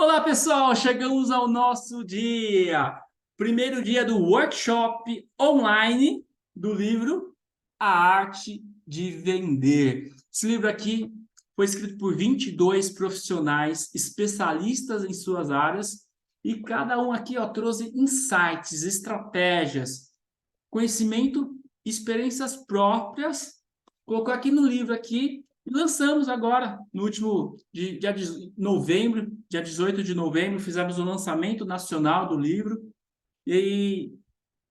Olá, pessoal! Chegamos ao nosso dia. Primeiro dia do workshop online do livro A Arte de Vender. Esse livro aqui foi escrito por 22 profissionais especialistas em suas áreas e cada um aqui trouxe insights, estratégias, conhecimento, experiências próprias. Colocou aqui no livro aqui. E lançamos agora, no último dia de novembro, dia 18 de novembro, fizemos o lançamento nacional do livro e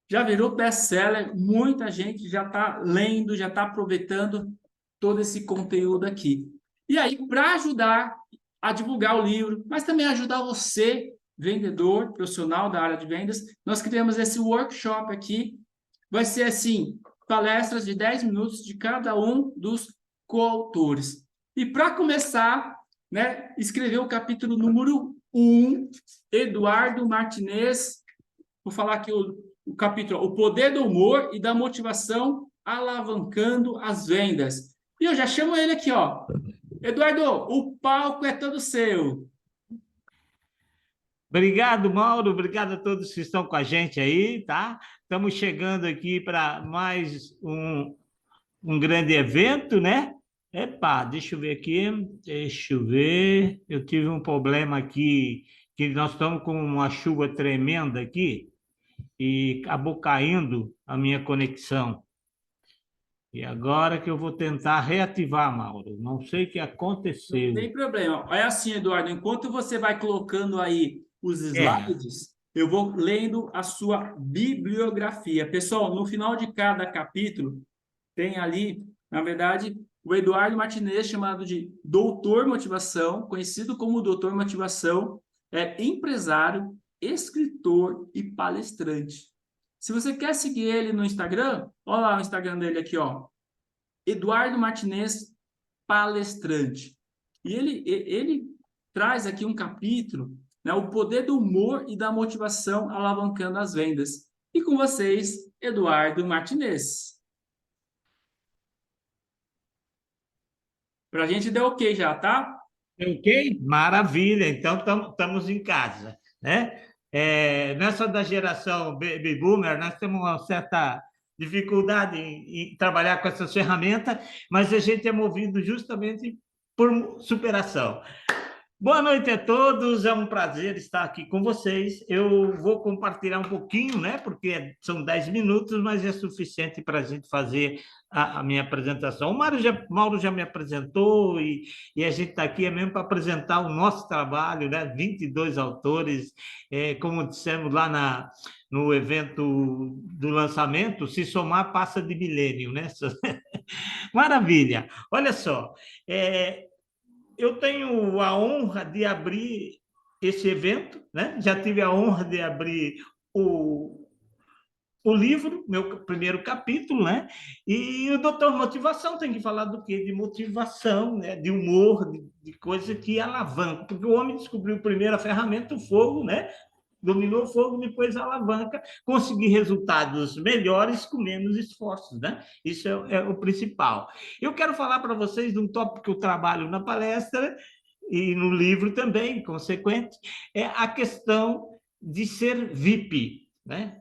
já virou best-seller. Muita gente já está lendo, já está aproveitando todo esse conteúdo aqui. E aí, para ajudar a divulgar o livro, mas também ajudar você, vendedor, profissional da área de vendas, nós criamos esse workshop aqui. Vai ser assim, palestras de 10 minutos de cada um dos coautores. E para começar, né, escrever o capítulo número 1, Eduardo Martinez. Vou falar aqui o capítulo, o poder do humor e da motivação alavancando as vendas. E eu já chamo ele aqui, ó. Eduardo, o palco é todo seu. Obrigado, Mauro. Obrigado a todos que estão com a gente aí, tá? Estamos chegando aqui para mais um grande evento, né? Epa, deixa eu ver aqui. Deixa eu ver. Eu tive um problema aqui, que nós estamos com uma chuva tremenda aqui e acabou caindo a minha conexão. E agora que eu vou tentar reativar, Mauro. Não sei o que Não aconteceu. tem problema. É assim, Eduardo, enquanto você vai colocando aí os É, slides, eu vou lendo a sua bibliografia. Pessoal, no final de cada capítulo, tem ali, na verdade, o Eduardo Martinez, chamado de Doutor Motivação, conhecido como Doutor Motivação, é empresário, escritor e palestrante. Se você quer seguir ele no Instagram, olha lá o Instagram dele aqui, ó. Eduardo Martinez Palestrante. E ele traz aqui um capítulo, né, o poder do humor e da motivação alavancando as vendas. E com vocês, Eduardo Martinez. Para a gente deu ok já, tá? ok? Maravilha, então estamos em casa, né? Nessa da geração Baby Boomer, nós temos uma certa dificuldade em trabalhar com essas ferramentas, mas a gente é movido justamente por superação. Boa noite a todos, é um prazer estar aqui com vocês. Eu vou compartilhar um pouquinho, né? Porque são 10 minutos, mas é suficiente para a gente fazer a minha apresentação. O Mauro já me apresentou e a gente está aqui mesmo para apresentar o nosso trabalho, né? 22 autores, como dissemos lá no evento do lançamento, se somar passa de milênio, né? Maravilha! Olha só, eu tenho a honra de abrir esse evento, né? Já tive a honra de abrir o, o livro, meu primeiro capítulo, né? E o doutor Motivação tem que falar do quê? De motivação, né? De humor, de coisa que alavanca. Porque o homem descobriu primeiro a ferramenta, o fogo, né? Dominou o fogo, depois a alavanca, conseguir resultados melhores com menos esforços, né? Isso é o principal. Eu quero falar para vocês de um tópico que eu trabalho na palestra e no livro também, consequente, é a questão de ser VIP, né?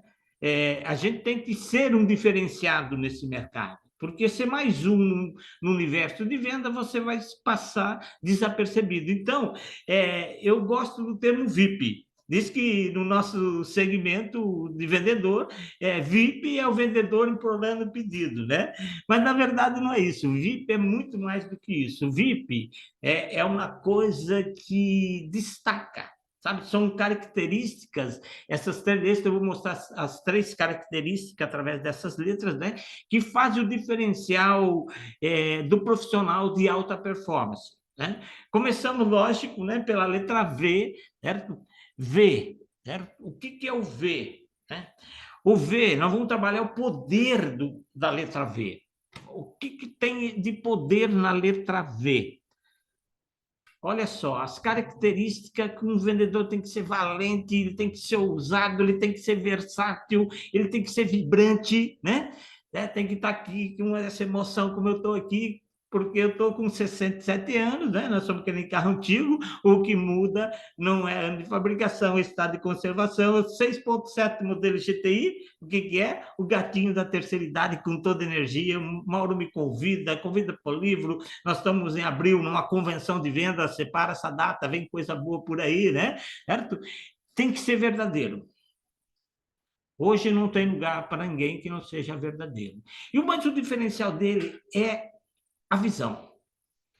A gente tem que ser um diferenciado nesse mercado, porque ser mais um no universo de venda, você vai passar desapercebido. Então, eu gosto do termo VIP. Diz que no nosso segmento de vendedor, VIP é o vendedor implorando pedido, né? Mas, na verdade, não é isso. O VIP é muito mais do que isso. O VIP é uma coisa que destaca, sabe? São características, essas três letras, eu vou mostrar as três características através dessas letras, né? Que fazem o diferencial do profissional de alta performance, né? Começando, lógico, né, pela letra V, certo? V, certo? O que é o V? Né? O V, nós vamos trabalhar o poder da letra V. O que tem de poder na letra V? Olha só, as características que um vendedor tem que ser valente, ele tem que ser ousado, ele tem que ser versátil, ele tem que ser vibrante, né? Tem que estar aqui com essa emoção como eu estou aqui, porque eu estou com 67 anos, né? Nós somos que nem carro antigo, o que muda não é ano de fabricação, é estado de conservação, é o 6.7 modelo GTI, o que, que é? O gatinho da terceira idade com toda energia. O Mauro me convida para o livro, nós estamos em abril numa convenção de venda, separa essa data, vem coisa boa por aí, né? Certo? Tem que ser verdadeiro. Hoje não tem lugar para ninguém que não seja verdadeiro. Mas o diferencial dele é a visão,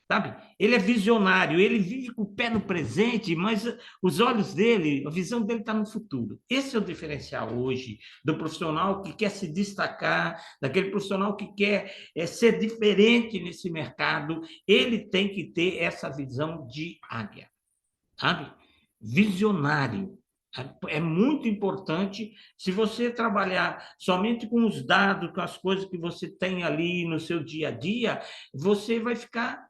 sabe? Ele é visionário, ele vive com o pé no presente, mas os olhos dele, a visão dele está no futuro. Esse é o diferencial hoje do profissional que quer se destacar, daquele profissional que quer ser diferente nesse mercado. Ele tem que ter essa visão de águia, sabe? Visionário. É muito importante. Se você trabalhar somente com os dados, com as coisas que você tem ali no seu dia a dia, você vai ficar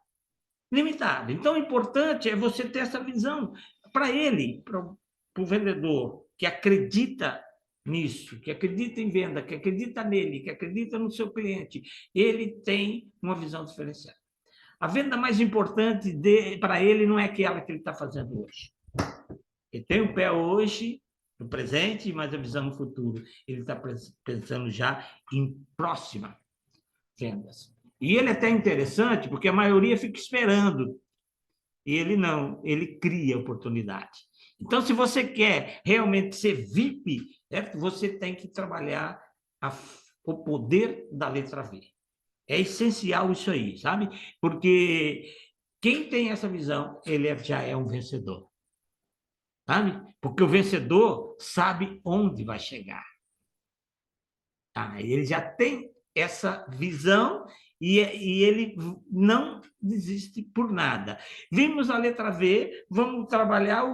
limitado. Então, o importante é você ter essa visão para ele, para o vendedor, que acredita nisso, que acredita em venda, que acredita nele, que acredita no seu cliente. Ele tem uma visão diferenciada. A venda mais importante para ele não é aquela que ele está fazendo hoje. Ele tem o pé hoje, no presente, mas a visão no futuro. Ele está pensando já em próximas vendas. E ele é até interessante, porque a maioria fica esperando. E ele não, ele cria oportunidade. Então, se você quer realmente ser VIP, certo? Você tem que trabalhar o poder da letra V. É essencial isso aí, sabe? Porque quem tem essa visão, ele já é um vencedor. Sabe? Porque o vencedor sabe onde vai chegar. Tá? Ele já tem essa visão e ele não desiste por nada. Vimos a letra V, vamos trabalhar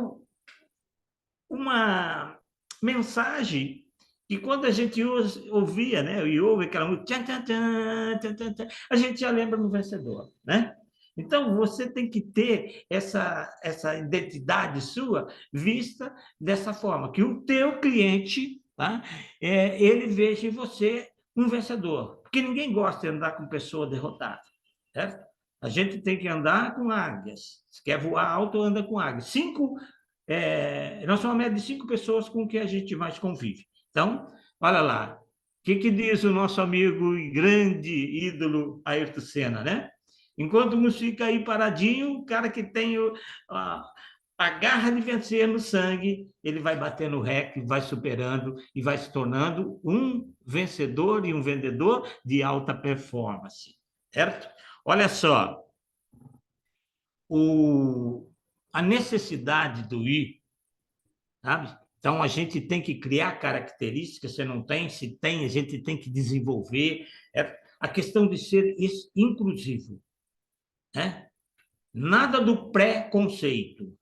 uma mensagem que quando a gente ouvia, né, e ouve aquela música, a gente já lembra no vencedor, né? Então, você tem que ter essa identidade sua vista dessa forma, que o teu cliente, tá, ele veja em você um vencedor. Porque ninguém gosta de andar com pessoa derrotada, certo? A gente tem que andar com águias. Se quer voar alto, anda com águias. Nós somos uma média de 5 pessoas com que a gente mais convive. Então, olha lá. O que diz o nosso amigo e grande ídolo Ayrton Senna, né? Enquanto uns fica aí paradinho, o cara que tem a garra de vencer no sangue, ele vai batendo o recorde, vai superando e vai se tornando um vencedor e um vendedor de alta performance, certo? Olha só, a necessidade do I, sabe? Então, a gente tem que criar características, se não tem, se tem, a gente tem que desenvolver. A questão de ser inclusivo, né? Nada do pré-conceito.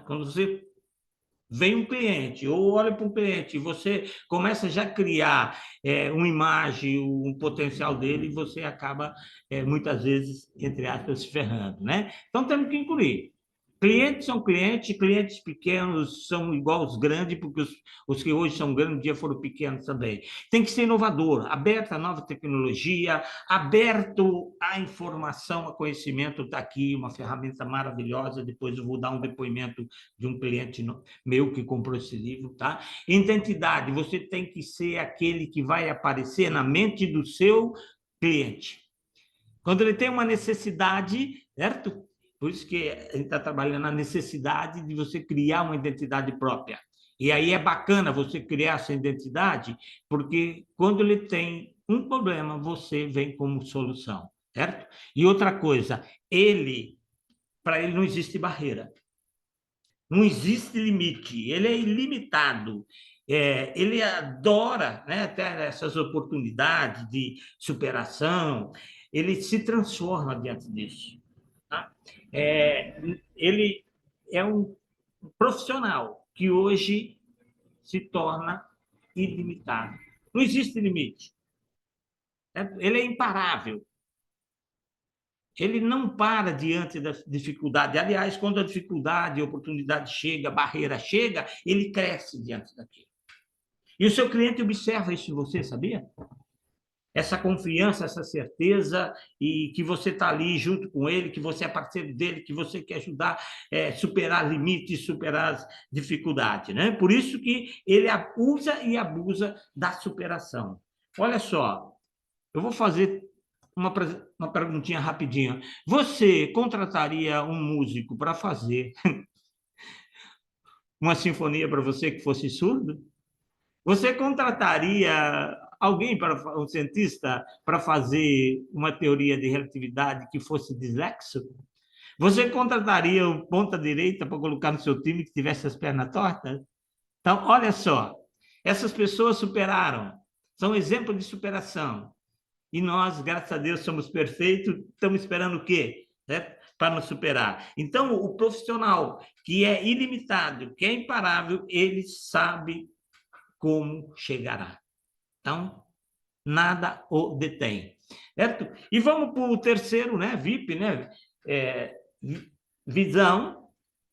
Quando você vem um cliente ou olha para um cliente e você começa já a criar uma imagem, um potencial dele, e você acaba, muitas vezes, entre aspas, se ferrando, né? Então, temos que incluir. Clientes são clientes pequenos são igual aos grandes, porque os que hoje são grandes, um dia foram pequenos também. Tem que ser inovador, aberto à nova tecnologia, aberto à informação, a conhecimento. Está aqui uma ferramenta maravilhosa, depois eu vou dar um depoimento de um cliente meu que comprou esse livro, tá? Identidade, você tem que ser aquele que vai aparecer na mente do seu cliente. Quando ele tem uma necessidade, certo? Por isso que a gente está trabalhando na necessidade de você criar uma identidade própria. E aí é bacana você criar essa identidade, porque quando ele tem um problema, você vem como solução, certo? E outra coisa, para ele não existe barreira. Não existe limite, ele é ilimitado. Ele adora, né, até essas oportunidades de superação, ele se transforma diante disso. Tá? Ele é um profissional que hoje se torna ilimitado. Não existe limite. Ele é imparável. Ele não para diante da dificuldade. Aliás, quando a dificuldade, a oportunidade chega, a barreira chega, ele cresce diante daquilo. E o seu cliente observa isso em você, sabia? essa confiança, essa certeza, e que você está ali junto com ele, que você é parceiro dele, que você quer ajudar a superar limites, superar as dificuldades, né? Por isso que ele usa e abusa da superação. Olha só, eu vou fazer uma perguntinha rapidinha. Você contrataria um músico para fazer uma sinfonia para você que fosse surdo? Você contrataria alguém para um cientista para fazer uma teoria de relatividade que fosse dislexo? Você contrataria um ponta direita para colocar no seu time que tivesse as pernas tortas? Então, olha só, essas pessoas superaram, são exemplo de superação. E nós, graças a Deus, somos perfeitos, estamos esperando o quê? Para nos superar. Então, o profissional que é ilimitado, que é imparável, ele sabe como chegará. Então, nada o detém. Certo? E vamos para o terceiro, né? VIP, né? Visão,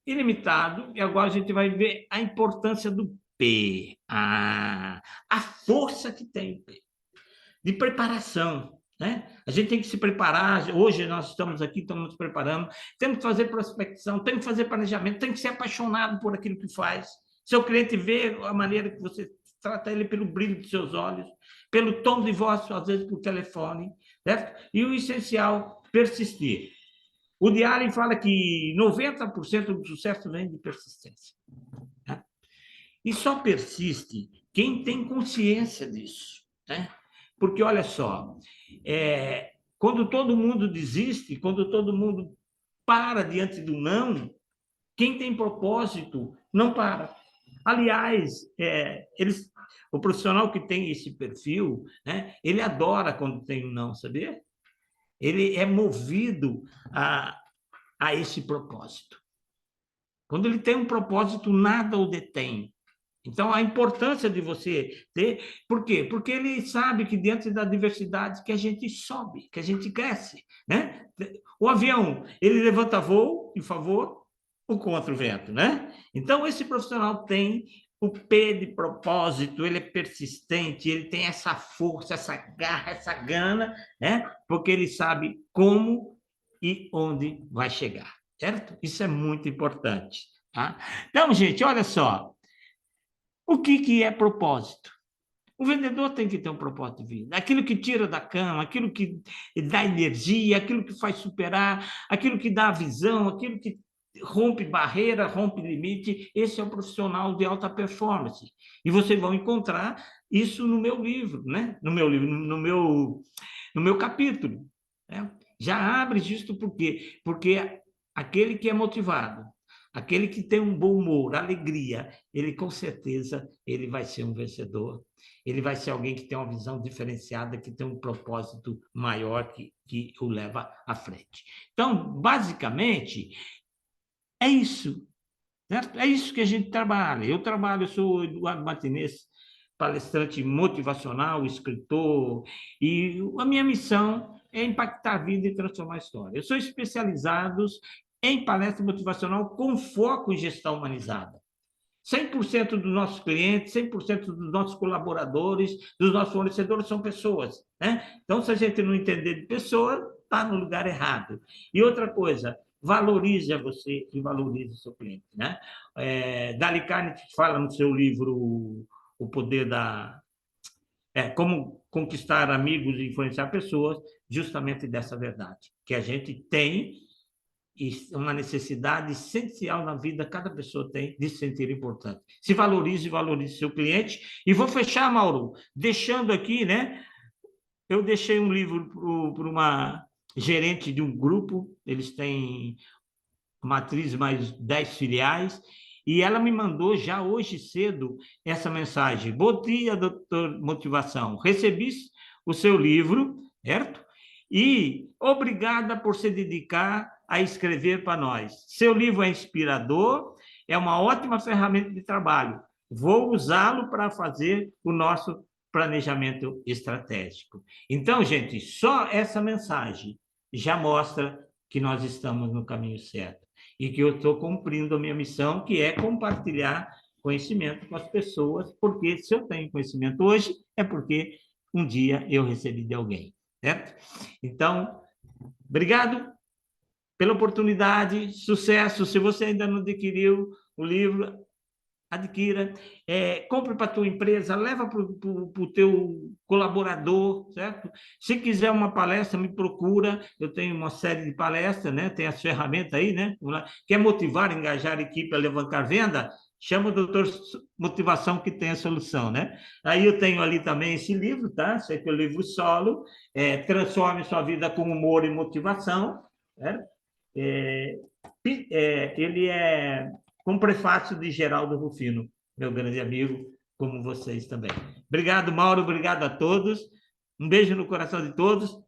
ilimitado, e agora a gente vai ver a importância do P. A força que tem o P. De preparação. Né? A gente tem que se preparar. Hoje nós estamos aqui, estamos nos preparando. Temos que fazer prospecção, temos que fazer planejamento, tem que ser apaixonado por aquilo que faz. Seu cliente vê a maneira que você trata ele pelo brilho dos seus olhos, pelo tom de voz, às vezes por telefone. Certo? E o essencial, persistir. O Diário fala que 90% do sucesso vem de persistência. Né? E só persiste quem tem consciência disso. Né? Porque, olha só, quando todo mundo desiste, quando todo mundo para diante do não, quem tem propósito não para. Aliás, o profissional que tem esse perfil, né, ele adora quando tem um não, sabia? Ele é movido a esse propósito. Quando ele tem um propósito, nada o detém. Então, a importância de você ter... Por quê? Porque ele sabe que dentro da diversidade que a gente sobe, que a gente cresce. Né? O avião, ele levanta voo em favor ou contra o vento. Né? Então, esse profissional tem o P de propósito, ele é persistente, ele tem essa força, essa garra, essa gana, né? Porque ele sabe como e onde vai chegar. Certo? Isso é muito importante. Tá? Então, gente, olha só. O que é propósito? O vendedor tem que ter um propósito de vida. Aquilo que tira da cama, aquilo que dá energia, aquilo que faz superar, aquilo que dá visão, aquilo que rompe barreira, rompe limite. Esse é o profissional de alta performance. E vocês vão encontrar isso no meu livro, né? No meu capítulo. Né? Já abre justo por quê? Porque aquele que é motivado, aquele que tem um bom humor, alegria, ele com certeza ele vai ser um vencedor. Ele vai ser alguém que tem uma visão diferenciada, que tem um propósito maior que o leva à frente. Então, basicamente, é isso. Certo? É isso que a gente trabalha. Eu sou Eduardo Martinez, palestrante motivacional, escritor, e a minha missão é impactar a vida e transformar a história. Eu sou especializado em palestra motivacional com foco em gestão humanizada. 100% dos nossos clientes, 100% dos nossos colaboradores, dos nossos fornecedores são pessoas. Né? Então, se a gente não entender de pessoa, está no lugar errado. E outra coisa, valorize a você e valorize o seu cliente. Né? Dale Carnegie fala no seu livro O Poder da... Como conquistar amigos e influenciar pessoas, justamente dessa verdade, que a gente tem uma necessidade essencial na vida, cada pessoa tem, de se sentir importante. Se valorize e valorize seu cliente. E vou fechar, Mauro, deixando aqui, né? Eu deixei um livro para uma gerente de um grupo, eles têm matriz mais 10 filiais, e ela me mandou já hoje cedo essa mensagem. Bom dia, doutor Motivação. Recebi o seu livro, certo? E obrigada por se dedicar a escrever para nós. Seu livro é inspirador, é uma ótima ferramenta de trabalho. Vou usá-lo para fazer o nosso planejamento estratégico. Então, gente, só essa mensagem já mostra que nós estamos no caminho certo e que eu estou cumprindo a minha missão, que é compartilhar conhecimento com as pessoas, porque se eu tenho conhecimento hoje, é porque um dia eu recebi de alguém, certo? Então, obrigado pela oportunidade, sucesso. Se você ainda não adquiriu o livro, adquira, compre para a tua empresa, leva para o teu colaborador, certo? Se quiser uma palestra, me procura, eu tenho uma série de palestras, né? Tem as ferramentas aí, né? Quer motivar, engajar a equipe a levantar venda? Chama o doutor Motivação que tem a solução, né? Aí eu tenho ali também esse livro, tá? Esse aqui é o livro solo, Transforme Sua Vida com Humor e Motivação, né? Ele é com prefácio de Geraldo Rufino, meu grande amigo, como vocês também. Obrigado, Mauro, obrigado a todos. Um beijo no coração de todos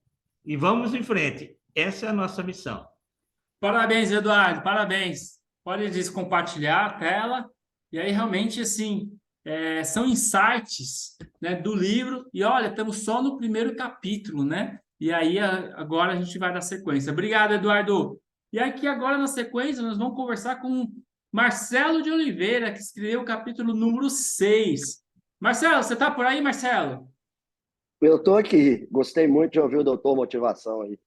e vamos em frente. Essa é a nossa missão. Parabéns, Eduardo, parabéns. Pode compartilhar a tela. E aí, realmente, assim, são insights, né, do livro. E olha, estamos só no primeiro capítulo, né? E aí, agora a gente vai dar sequência. Obrigado, Eduardo. E aqui, agora, na sequência, nós vamos conversar com Marcelo de Oliveira, que escreveu o capítulo número 6. Marcelo, você está por aí, Marcelo? Eu estou aqui. Gostei muito de ouvir o doutor Motivação aí.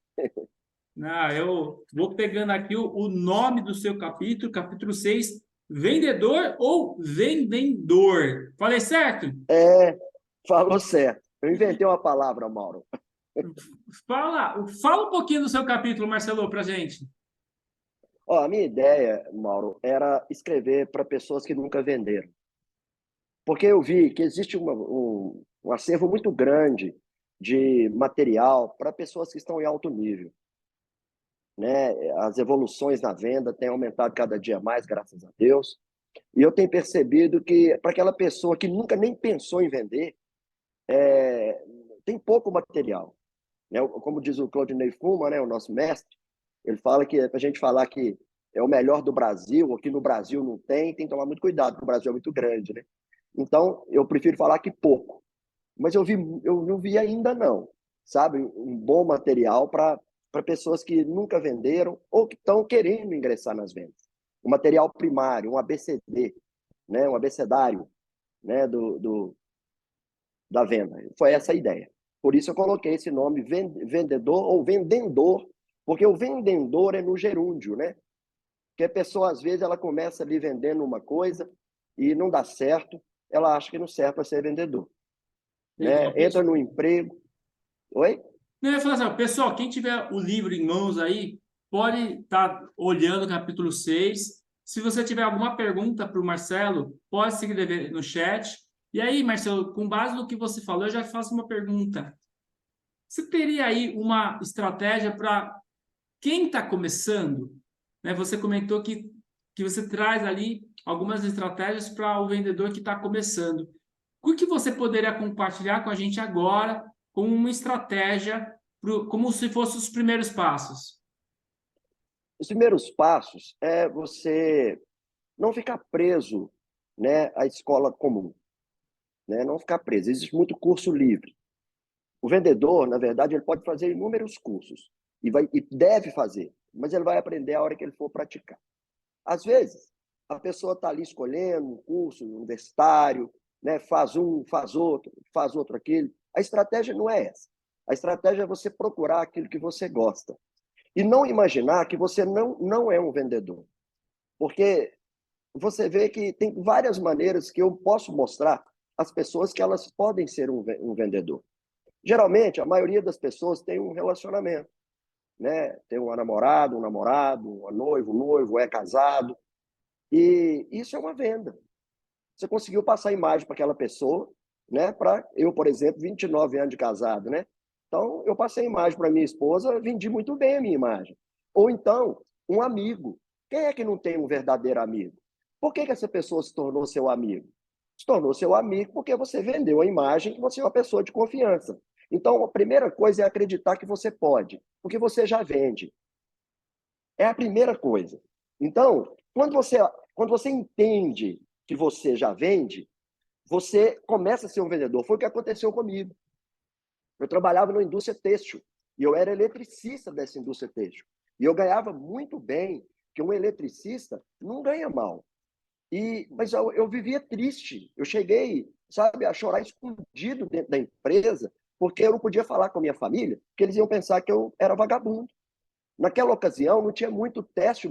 Eu vou pegando aqui o nome do seu capítulo, capítulo 6, vendedor ou vendedor. Falei certo? Falou certo. Eu inventei uma palavra, Mauro. Fala um pouquinho do seu capítulo, Marcelo, para gente. A minha ideia, Mauro, era escrever para pessoas que nunca venderam. Porque eu vi que existe um acervo muito grande de material para pessoas que estão em alto nível, né? As evoluções na venda têm aumentado cada dia mais, graças a Deus. E eu tenho percebido que, para aquela pessoa que nunca nem pensou em vender, tem pouco material, né? Como diz o Claudinei Fuma, né, o nosso mestre, ele fala que para a gente falar que é o melhor do Brasil, ou que no Brasil não tem que tomar muito cuidado, porque o Brasil é muito grande, né? Então, eu prefiro falar que pouco. Mas eu não vi ainda não, sabe? Um bom material para pessoas que nunca venderam ou que estão querendo ingressar nas vendas. Um material primário, um ABCD, né? Um abecedário, né? Da venda. Foi essa a ideia. Por isso eu coloquei esse nome vendedor ou vendedor, porque o vendedor é no gerúndio, né? Porque a pessoa, às vezes, ela começa ali vendendo uma coisa e não dá certo, ela acha que não serve para ser vendedor. Né? Entra no emprego. Oi? Eu ia falar assim, pessoal, quem tiver o livro em mãos aí, pode estar olhando o capítulo 6. Se você tiver alguma pergunta para o Marcelo, pode se inscrever no chat. E aí, Marcelo, com base no que você falou, eu já faço uma pergunta. Você teria aí uma estratégia para quem está começando? Né? Você comentou que você traz ali algumas estratégias para o vendedor que está começando. O que você poderia compartilhar com a gente agora como uma estratégia, como se fossem os primeiros passos? Os primeiros passos é você não ficar preso, né, à escola comum. Né? Não ficar preso. Existe muito curso livre. O vendedor, na verdade, ele pode fazer inúmeros cursos e deve fazer, mas ele vai aprender a hora que ele for praticar. Às vezes, a pessoa está ali escolhendo um curso universitário, né? Faz outro aquele. A estratégia não é essa. A estratégia é você procurar aquilo que você gosta. E não imaginar que você não é um vendedor. Porque você vê que tem várias maneiras que eu posso mostrar às pessoas que elas podem ser um vendedor. Geralmente, a maioria das pessoas tem um relacionamento. Né? Tem um namorado, uma noiva, um noivo, é casado. E isso é uma venda. Você conseguiu passar a imagem para aquela pessoa, né? Para eu, por exemplo, 29 anos de casado, né? Então, eu passei a imagem para minha esposa, vendi muito bem a minha imagem. Ou então, um amigo. Quem é que não tem um verdadeiro amigo? Por que essa pessoa se tornou seu amigo? Se tornou seu amigo porque você vendeu a imagem que você é uma pessoa de confiança. Então, a primeira coisa é acreditar que você pode, porque você já vende. É a primeira coisa. Então, quando você entende que você já vende, você começa a ser um vendedor. Foi o que aconteceu comigo. Eu trabalhava na indústria têxtil e eu era eletricista dessa indústria têxtil. E eu ganhava muito bem, que um eletricista não ganha mal. Mas eu vivia triste. Eu cheguei, sabe, a chorar escondido dentro da empresa, porque eu não podia falar com a minha família, porque eles iam pensar que eu era vagabundo. Naquela ocasião, não tinha muito teste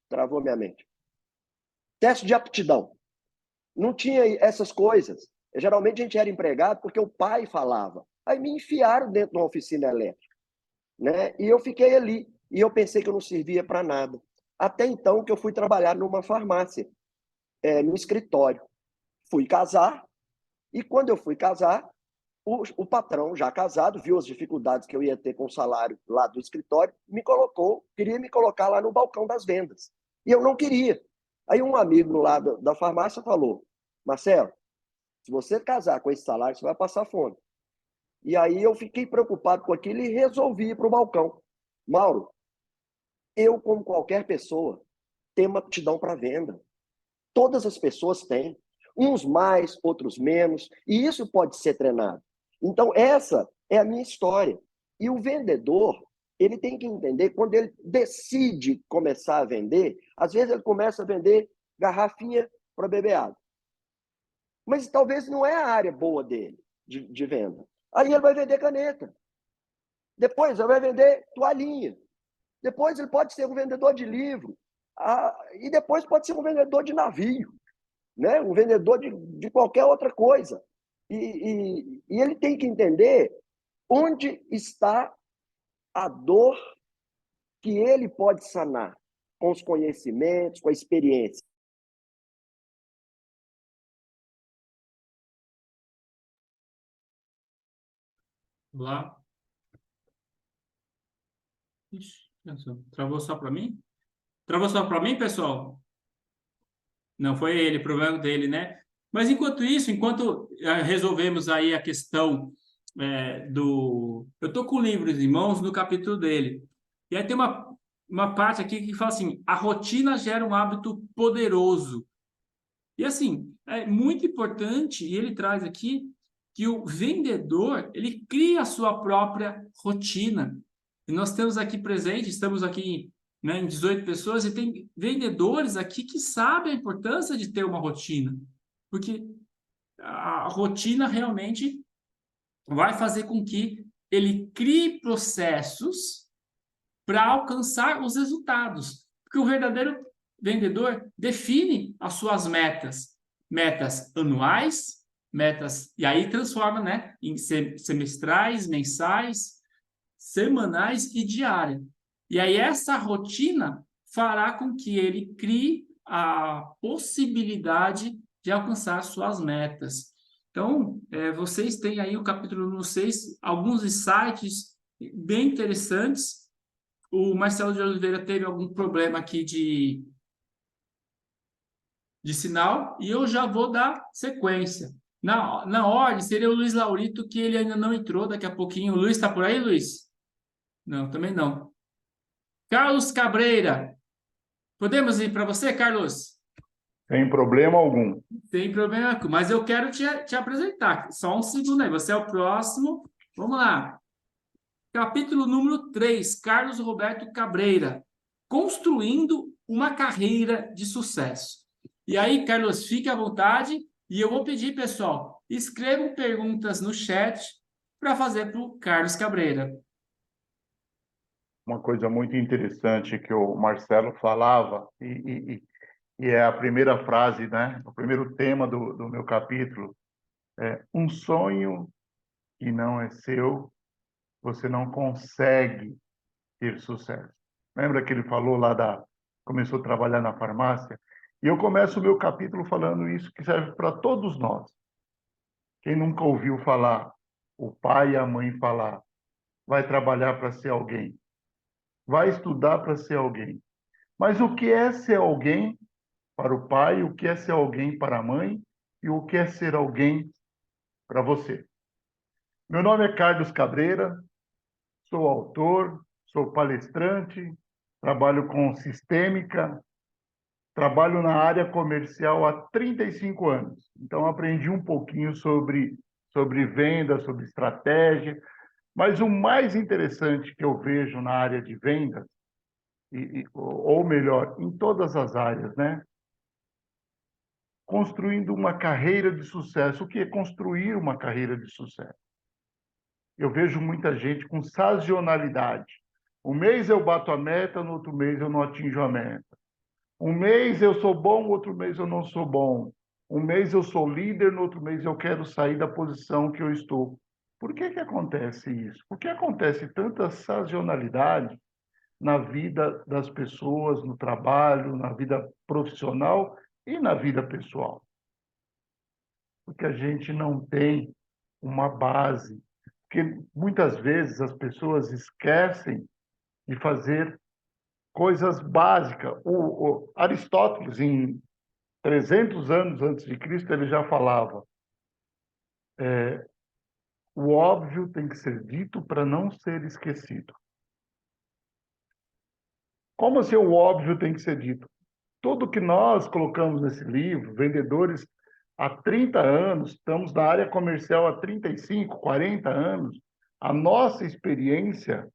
travou minha mente. Teste de aptidão. Não tinha essas coisas. Geralmente a gente era empregado porque o pai falava. Aí me enfiaram dentro de uma oficina elétrica, né? E eu fiquei ali. E eu pensei que eu não servia para nada. Até então que eu fui trabalhar numa farmácia, no escritório. Fui casar, e quando eu fui casar, o patrão, já casado, viu as dificuldades que eu ia ter com o salário lá do escritório, queria me colocar lá no balcão das vendas. E eu não queria. Aí um amigo lá da farmácia falou: Marcelo, se você casar com esse salário, você vai passar fome. E aí eu fiquei preocupado com aquilo e resolvi ir para o balcão. Mauro, eu, como qualquer pessoa, tenho uma aptidão para venda. Todas as pessoas têm. Uns mais, outros menos. E isso pode ser treinado. Então, essa é a minha história. E o vendedor, ele tem que entender, quando ele decide começar a vender, às vezes ele começa a vender garrafinha para beber água. Mas talvez não é a área boa dele, de venda. Aí ele vai vender caneta. Depois ele vai vender toalhinha. Depois ele pode ser um vendedor de livro. E depois pode ser um vendedor de navio, né? Um vendedor de qualquer outra coisa. E ele tem que entender onde está a dor que ele pode sanar com os conhecimentos, com a experiência. Lá. Ixi, travou só para mim? Travou só para mim, pessoal? Não foi ele, problema dele, né? Mas enquanto isso, enquanto resolvemos aí a questão do... Eu estou com livros em mãos no capítulo dele. E aí tem uma parte aqui que fala assim, a rotina gera um hábito poderoso. E assim, é muito importante, e ele traz aqui, que o vendedor, ele cria a sua própria rotina. E nós temos aqui presente, estamos aqui, né, em 18 pessoas, e tem vendedores aqui que sabem a importância de ter uma rotina. Porque a rotina realmente vai fazer com que ele crie processos para alcançar os resultados. Porque o verdadeiro vendedor define as suas metas anuais, metas, e aí transforma, né, em semestrais, mensais, semanais e diárias. E aí essa rotina fará com que ele crie a possibilidade de alcançar suas metas. Então, vocês têm aí o capítulo número 6, alguns insights bem interessantes. O Marcelo de Oliveira teve algum problema aqui de sinal e eu já vou dar sequência. Na ordem, seria o Luiz Laurito, que ele ainda não entrou, daqui a pouquinho. O Luiz está por aí, Luiz? Não, também não. Carlos Cabreira. Podemos ir para você, Carlos? Sem problema algum. Sem problema, mas eu quero te apresentar. Só um segundo aí, você é o próximo. Vamos lá. Capítulo número 3, Carlos Roberto Cabreira. Construindo uma carreira de sucesso. E aí, Carlos, fique à vontade. E eu vou pedir, pessoal, escrevam perguntas no chat para fazer para o Carlos Cabreira. Uma coisa muito interessante que o Marcelo falava, e é a primeira frase, né? O primeiro tema do meu capítulo, é: um sonho que não é seu, você não consegue ter sucesso. Lembra que ele falou começou a trabalhar na farmácia? E eu começo o meu capítulo falando isso, que serve para todos nós. Quem nunca ouviu falar, o pai e a mãe falar, vai trabalhar para ser alguém, vai estudar para ser alguém. Mas o que é ser alguém para o pai, o que é ser alguém para a mãe e o que é ser alguém para você? Meu nome é Carlos Cabreira, sou autor, sou palestrante, trabalho com sistêmica, trabalho na área comercial há 35 anos. Então, aprendi um pouquinho sobre venda, sobre estratégia, mas o mais interessante que eu vejo na área de vendas, ou melhor, em todas as áreas, né? construindo uma carreira de sucesso. O que é construir uma carreira de sucesso? Eu vejo muita gente com sazonalidade. Um mês eu bato a meta, no outro mês eu não atinjo a meta. Um mês eu sou bom, outro mês eu não sou bom. Um mês eu sou líder, no outro mês eu quero sair da posição que eu estou. Por que que acontece isso? Por que acontece tanta sazonalidade na vida das pessoas, no trabalho, na vida profissional e na vida pessoal? Porque a gente não tem uma base. Porque muitas vezes as pessoas esquecem de fazer coisas básicas. O Aristóteles, em 300 anos antes de Cristo, ele já falava: o óbvio tem que ser dito para não ser esquecido. Como assim o óbvio tem que ser dito? Tudo que nós colocamos nesse livro, vendedores há 30 anos, estamos na área comercial há 35, 40 anos, a nossa experiência,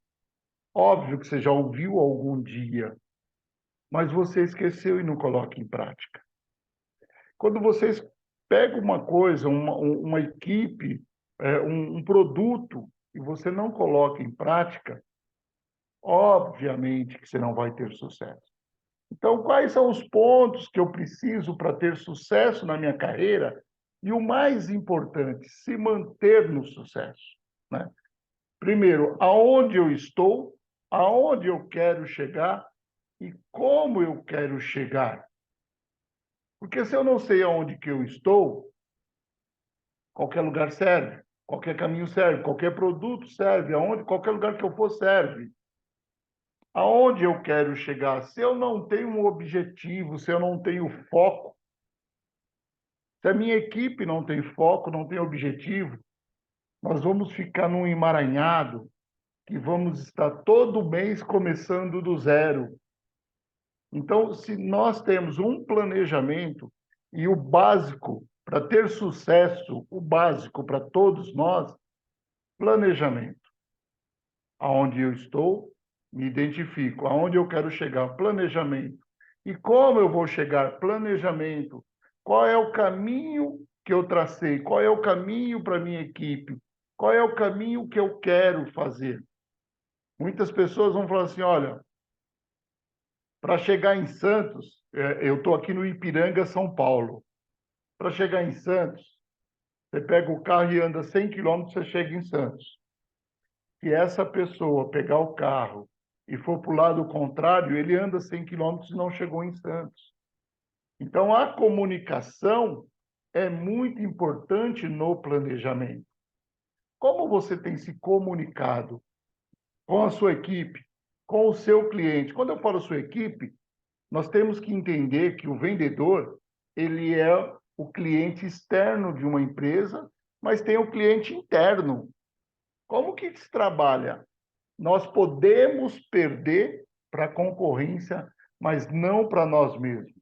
óbvio que você já ouviu algum dia, mas você esqueceu e não coloca em prática. Quando vocês pegam uma coisa, uma equipe, um produto, e você não coloca em prática, obviamente que você não vai ter sucesso. Então, quais são os pontos que eu preciso para ter sucesso na minha carreira? E o mais importante, se manter no sucesso, né? Primeiro, aonde eu estou, aonde eu quero chegar e como eu quero chegar. Porque se eu não sei aonde que eu estou, qualquer lugar serve, qualquer caminho serve, qualquer produto serve, aonde, qualquer lugar que eu for serve. Aonde eu quero chegar? Se eu não tenho um objetivo, se eu não tenho foco, se a minha equipe não tem foco, não tem objetivo, nós vamos ficar num emaranhado que vamos estar todo mês começando do zero. Então, se nós temos um planejamento e o básico para ter sucesso, o básico para todos nós, planejamento. Aonde eu estou, me identifico. Aonde eu quero chegar, planejamento. E como eu vou chegar, planejamento. Qual é o caminho que eu tracei? Qual é o caminho para a minha equipe? Qual é o caminho que eu quero fazer? Muitas pessoas vão falar assim, olha, para chegar em Santos, eu estou aqui no Ipiranga, São Paulo. Para chegar em Santos, você pega o carro e anda 100 quilômetros, você chega em Santos. Se essa pessoa pegar o carro e for para o lado contrário, ele anda 100 quilômetros e não chegou em Santos. Então, a comunicação é muito importante no planejamento. Como você tem se comunicado com a sua equipe, com o seu cliente? Quando eu falo sua equipe, nós temos que entender que o vendedor, ele é o cliente externo de uma empresa, mas tem o cliente interno. Como que se trabalha? Nós podemos perder para a concorrência, mas não para nós mesmos.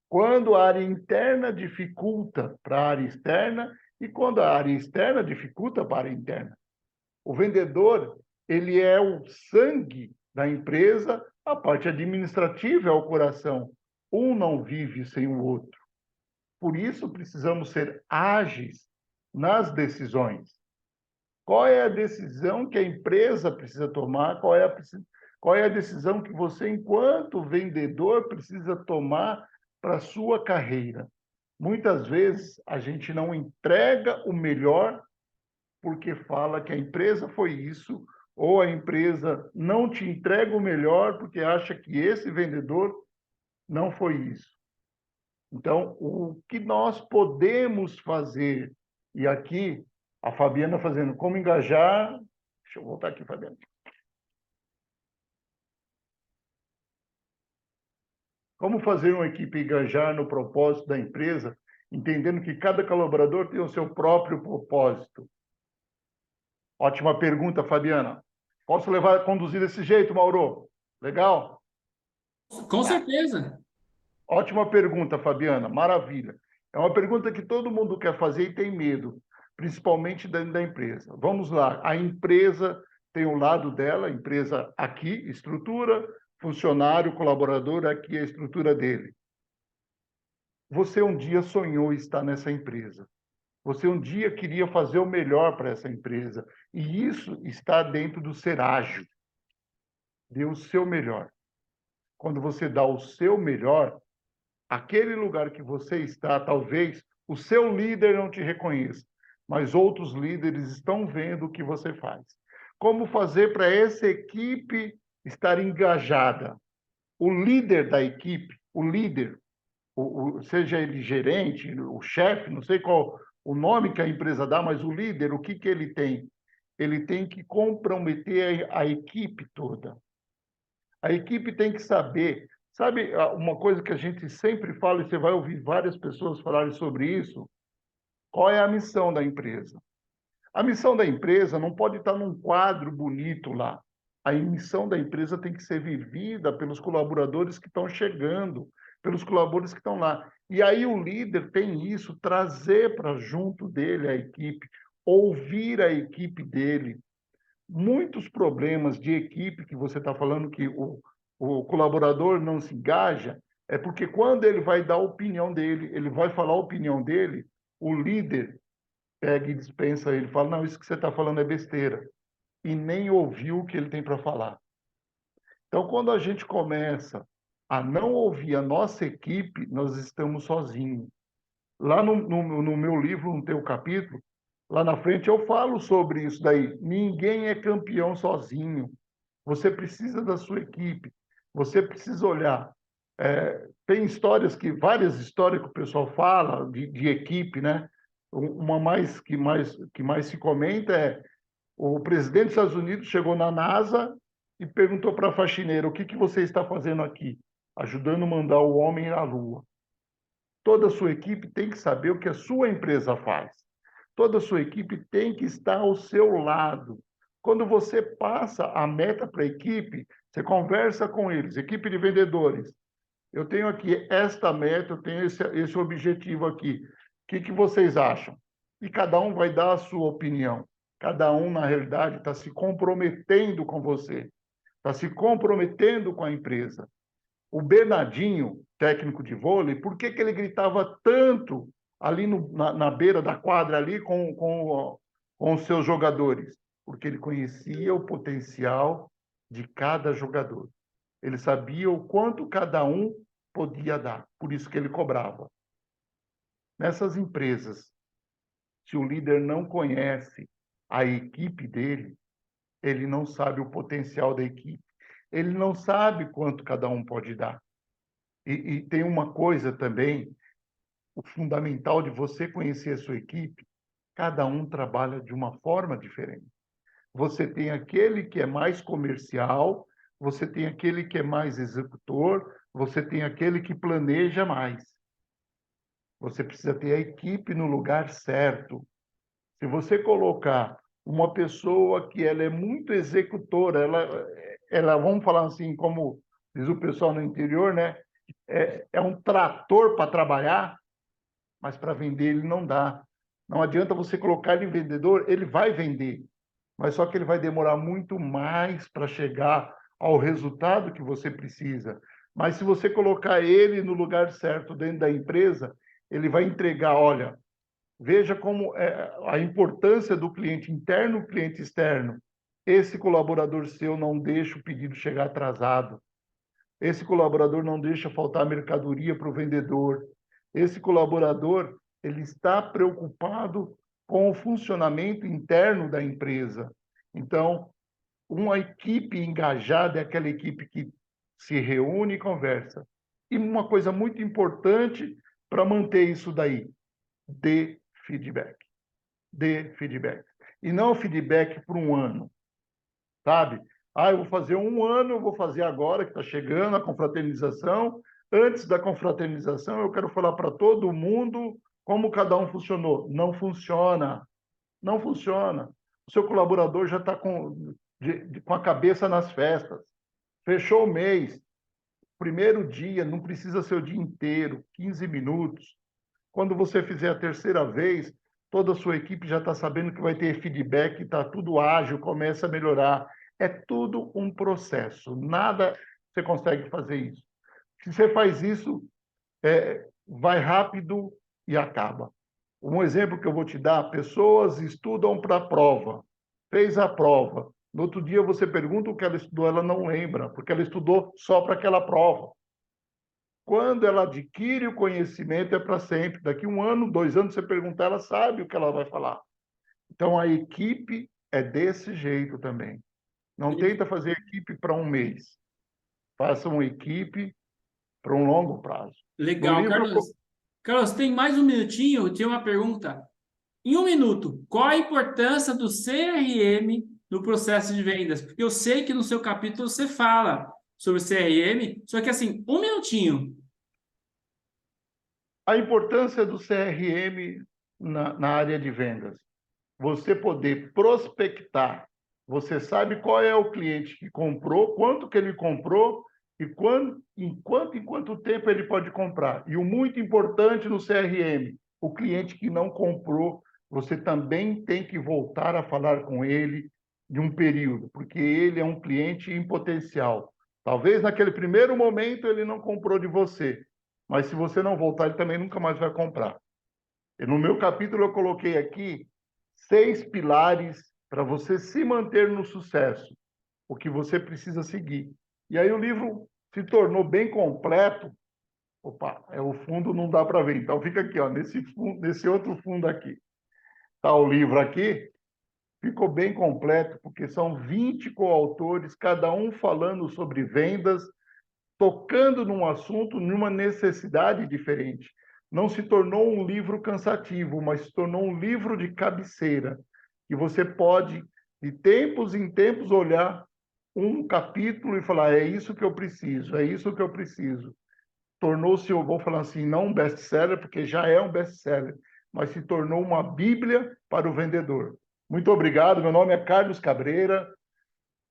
Quando a área interna dificulta para a área externa e quando a área externa dificulta para a área interna. O vendedor, ele é o sangue da empresa, a parte administrativa é o coração. Um não vive sem o outro. Por isso, precisamos ser ágeis nas decisões. Qual é a decisão que a empresa precisa tomar? Qual é a decisão que você, enquanto vendedor, precisa tomar para a sua carreira? Muitas vezes, a gente não entrega o melhor porque fala que a empresa foi isso, ou a empresa não te entrega o melhor porque acha que esse vendedor não foi isso. Então, o que nós podemos fazer, e aqui a Fabiana fazendo como engajar, deixa eu voltar aqui, Fabiana. Como fazer uma equipe engajar no propósito da empresa, entendendo que cada colaborador tem o seu próprio propósito. Ótima pergunta, Fabiana. Posso conduzir desse jeito, Mauro? Legal? Com certeza. Ótima pergunta, Fabiana. Maravilha. É uma pergunta que todo mundo quer fazer e tem medo, principalmente dentro da empresa. Vamos lá. A empresa tem o lado dela, a empresa aqui, estrutura, funcionário, colaborador, aqui a estrutura dele. você um dia sonhou estar nessa empresa. Você um dia queria fazer o melhor para essa empresa. E isso está dentro do ser ágil. Dê o seu melhor. Quando você dá o seu melhor, aquele lugar que você está, talvez o seu líder não te reconheça, mas outros líderes estão vendo o que você faz. Como fazer para essa equipe estar engajada? O líder da equipe, o líder, seja ele gerente, o chefe, não sei qual o nome que a empresa dá, mas o líder, o que que ele tem? Ele tem que comprometer a equipe toda. A equipe tem que saber. Sabe uma coisa que a gente sempre fala, e você vai ouvir várias pessoas falarem sobre isso? Qual é a missão da empresa? A missão da empresa não pode estar num quadro bonito lá. A missão da empresa tem que ser vivida pelos colaboradores que estão chegando, pelos colaboradores que estão lá. E aí o líder tem isso, trazer para junto dele a equipe, ouvir a equipe dele. Muitos problemas de equipe que você está falando que o colaborador não se engaja, é porque quando ele vai dar a opinião dele, ele vai falar a opinião dele, o líder pega e dispensa ele, fala, não, isso que você está falando é besteira, e nem ouviu o que ele tem para falar. Então, quando a gente começa a não ouvir a nossa equipe, nós estamos sozinhos. Lá no meu livro, no teu capítulo, lá na frente eu falo sobre isso daí. Ninguém é campeão sozinho. Você precisa da sua equipe. Você precisa olhar. Tem histórias várias histórias que o pessoal fala de equipe, né? Uma que mais se comenta é o presidente dos Estados Unidos chegou na NASA e perguntou para a faxineira: o que você está fazendo aqui? Ajudando a mandar o homem à Lua. Toda a sua equipe tem que saber o que a sua empresa faz. Toda a sua equipe tem que estar ao seu lado. Quando você passa a meta para a equipe, você conversa com eles, equipe de vendedores. Eu tenho aqui esta meta, eu tenho esse objetivo aqui. O que vocês acham? E cada um vai dar a sua opinião. Cada um, na realidade, está se comprometendo com você, está se comprometendo com a empresa. O Bernardinho, técnico de vôlei, por que ele gritava tanto ali na beira da quadra ali com os seus jogadores? Porque ele conhecia o potencial de cada jogador. Ele sabia o quanto cada um podia dar, por isso que ele cobrava. Nessas empresas, se o líder não conhece a equipe dele, ele não sabe o potencial da equipe, ele não sabe quanto cada um pode dar. E tem uma coisa também, o fundamental de você conhecer a sua equipe, cada um trabalha de uma forma diferente. Você tem aquele que é mais comercial, você tem aquele que é mais executor, você tem aquele que planeja mais. Você precisa ter a equipe no lugar certo. Se você colocar uma pessoa que ela é muito executora, ela vamos falar assim, como diz o pessoal no interior, né? É um trator para trabalhar, mas para vender ele não dá. Não adianta você colocar ele em vendedor, ele vai vender, mas só que ele vai demorar muito mais para chegar ao resultado que você precisa. Mas se você colocar ele no lugar certo dentro da empresa, ele vai entregar, olha, veja como é a importância do cliente interno e cliente externo. Esse colaborador seu não deixa o pedido chegar atrasado. Esse colaborador não deixa faltar mercadoria para o vendedor. Esse colaborador, ele está preocupado com o funcionamento interno da empresa. Então, uma equipe engajada é aquela equipe que se reúne e conversa. E uma coisa muito importante para manter isso daí, dê feedback. Dê feedback. E não feedback por um ano, sabe? Eu vou fazer um ano, eu vou fazer agora, que está chegando a confraternização. Antes da confraternização, eu quero falar para todo mundo como cada um funcionou. Não funciona. Não funciona. O seu colaborador já está com a cabeça nas festas. Fechou o mês. Primeiro dia, não precisa ser o dia inteiro, 15 minutos. Quando você fizer a terceira vez, toda a sua equipe já está sabendo que vai ter feedback, está tudo ágil, começa a melhorar. É tudo um processo. Nada você consegue fazer isso. Se você faz isso, vai rápido e acaba. Um exemplo que eu vou te dar, pessoas estudam para a prova, fez a prova, no outro dia você pergunta o que ela estudou, ela não lembra, porque ela estudou só para aquela prova. Quando ela adquire o conhecimento, é para sempre. Daqui 1 ano, 2 anos, você perguntar, ela sabe o que ela vai falar. Então, a equipe é desse jeito também. Não tenta fazer equipe para 1 mês. Faça uma equipe para um longo prazo. No Legal, livro, Carlos. Carlos, tem mais um minutinho? Eu tenho uma pergunta. Em 1 minuto, qual a importância do CRM no processo de vendas? Porque eu sei que no seu capítulo você fala sobre CRM, só que assim, 1 minutinho. a importância do CRM na área de vendas. Você poder prospectar. Você sabe qual é o cliente que comprou, quanto que ele comprou e em quanto tempo ele pode comprar. E o muito importante no CRM, o cliente que não comprou, você também tem que voltar a falar com ele de um período, porque ele é um cliente em potencial. Talvez naquele primeiro momento ele não comprou de você, mas se você não voltar, ele também nunca mais vai comprar. E no meu capítulo eu coloquei aqui 6 pilares para você se manter no sucesso, o que você precisa seguir. E aí o livro se tornou bem completo. Opa, o fundo não dá para ver, então fica aqui, ó, nesse outro fundo aqui. Está o livro aqui, ficou bem completo, porque são 20 coautores, cada um falando sobre vendas, tocando num assunto, numa necessidade diferente. Não se tornou um livro cansativo, mas se tornou um livro de cabeceira, que você pode, de tempos em tempos, olhar um capítulo e falar, é isso que eu preciso, é isso que eu preciso. Tornou-se, eu vou falar assim, não um best-seller, porque já é um best-seller, mas se tornou uma bíblia para o vendedor. Muito obrigado, meu nome é Carlos Cabreira,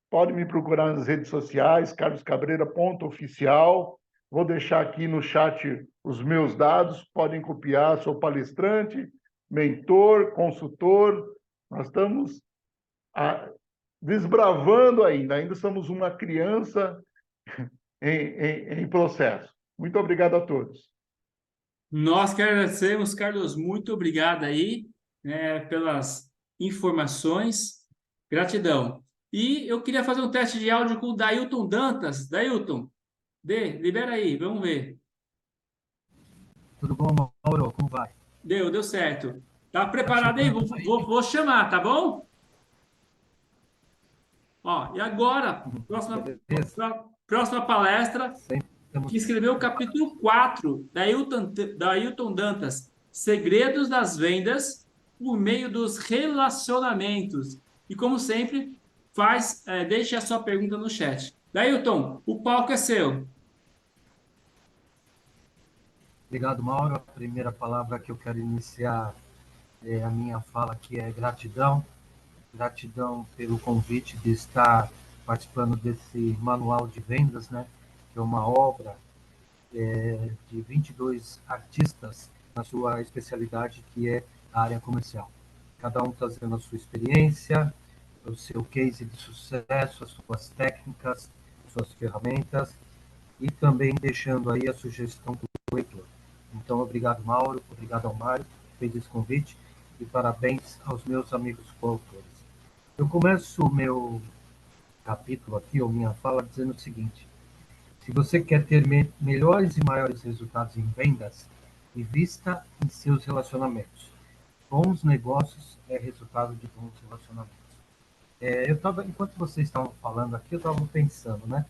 pode me procurar nas redes sociais, carloscabreira.oficial. Vou deixar aqui no chat os meus dados, podem copiar, sou palestrante, mentor, consultor. Nós estamos desbravando ainda somos uma criança em processo. Muito obrigado a todos. Nós que agradecemos, Carlos, muito obrigado aí, né, pelas informações. Gratidão. E eu queria fazer um teste de áudio com o Dailton Dantas. Dailton, libera aí, vamos ver. Tudo bom, Mauro? Como vai? Deu certo. Tá Tá preparado aí? chegando Vou, aí? vou, vou chamar, tá bom? Ó, e agora, Beleza. próxima palestra, Sempre temos... que escreveu o capítulo 4 da Ailton Dantas, Segredos das Vendas por meio dos relacionamentos. E como sempre, deixe a sua pergunta no chat. Dailton, o palco é seu. Obrigado, Mauro. A primeira palavra que eu quero iniciar a minha fala aqui é gratidão. Gratidão pelo convite de estar participando desse manual de vendas, né? Que é uma obra de 22 artistas na sua especialidade, que é a área comercial. Cada um trazendo a sua experiência, o seu case de sucesso, as suas técnicas, suas ferramentas, e também deixando aí a sugestão para o leitor. Então, obrigado, Mauro, obrigado ao Mário, que fez esse convite, e parabéns aos meus amigos coautores. Eu começo o meu capítulo aqui, ou minha fala, dizendo o seguinte: se você quer ter melhores e maiores resultados em vendas, invista em seus relacionamentos. Bons negócios é resultado de bons relacionamentos. Enquanto vocês estavam falando aqui, eu estava pensando, né?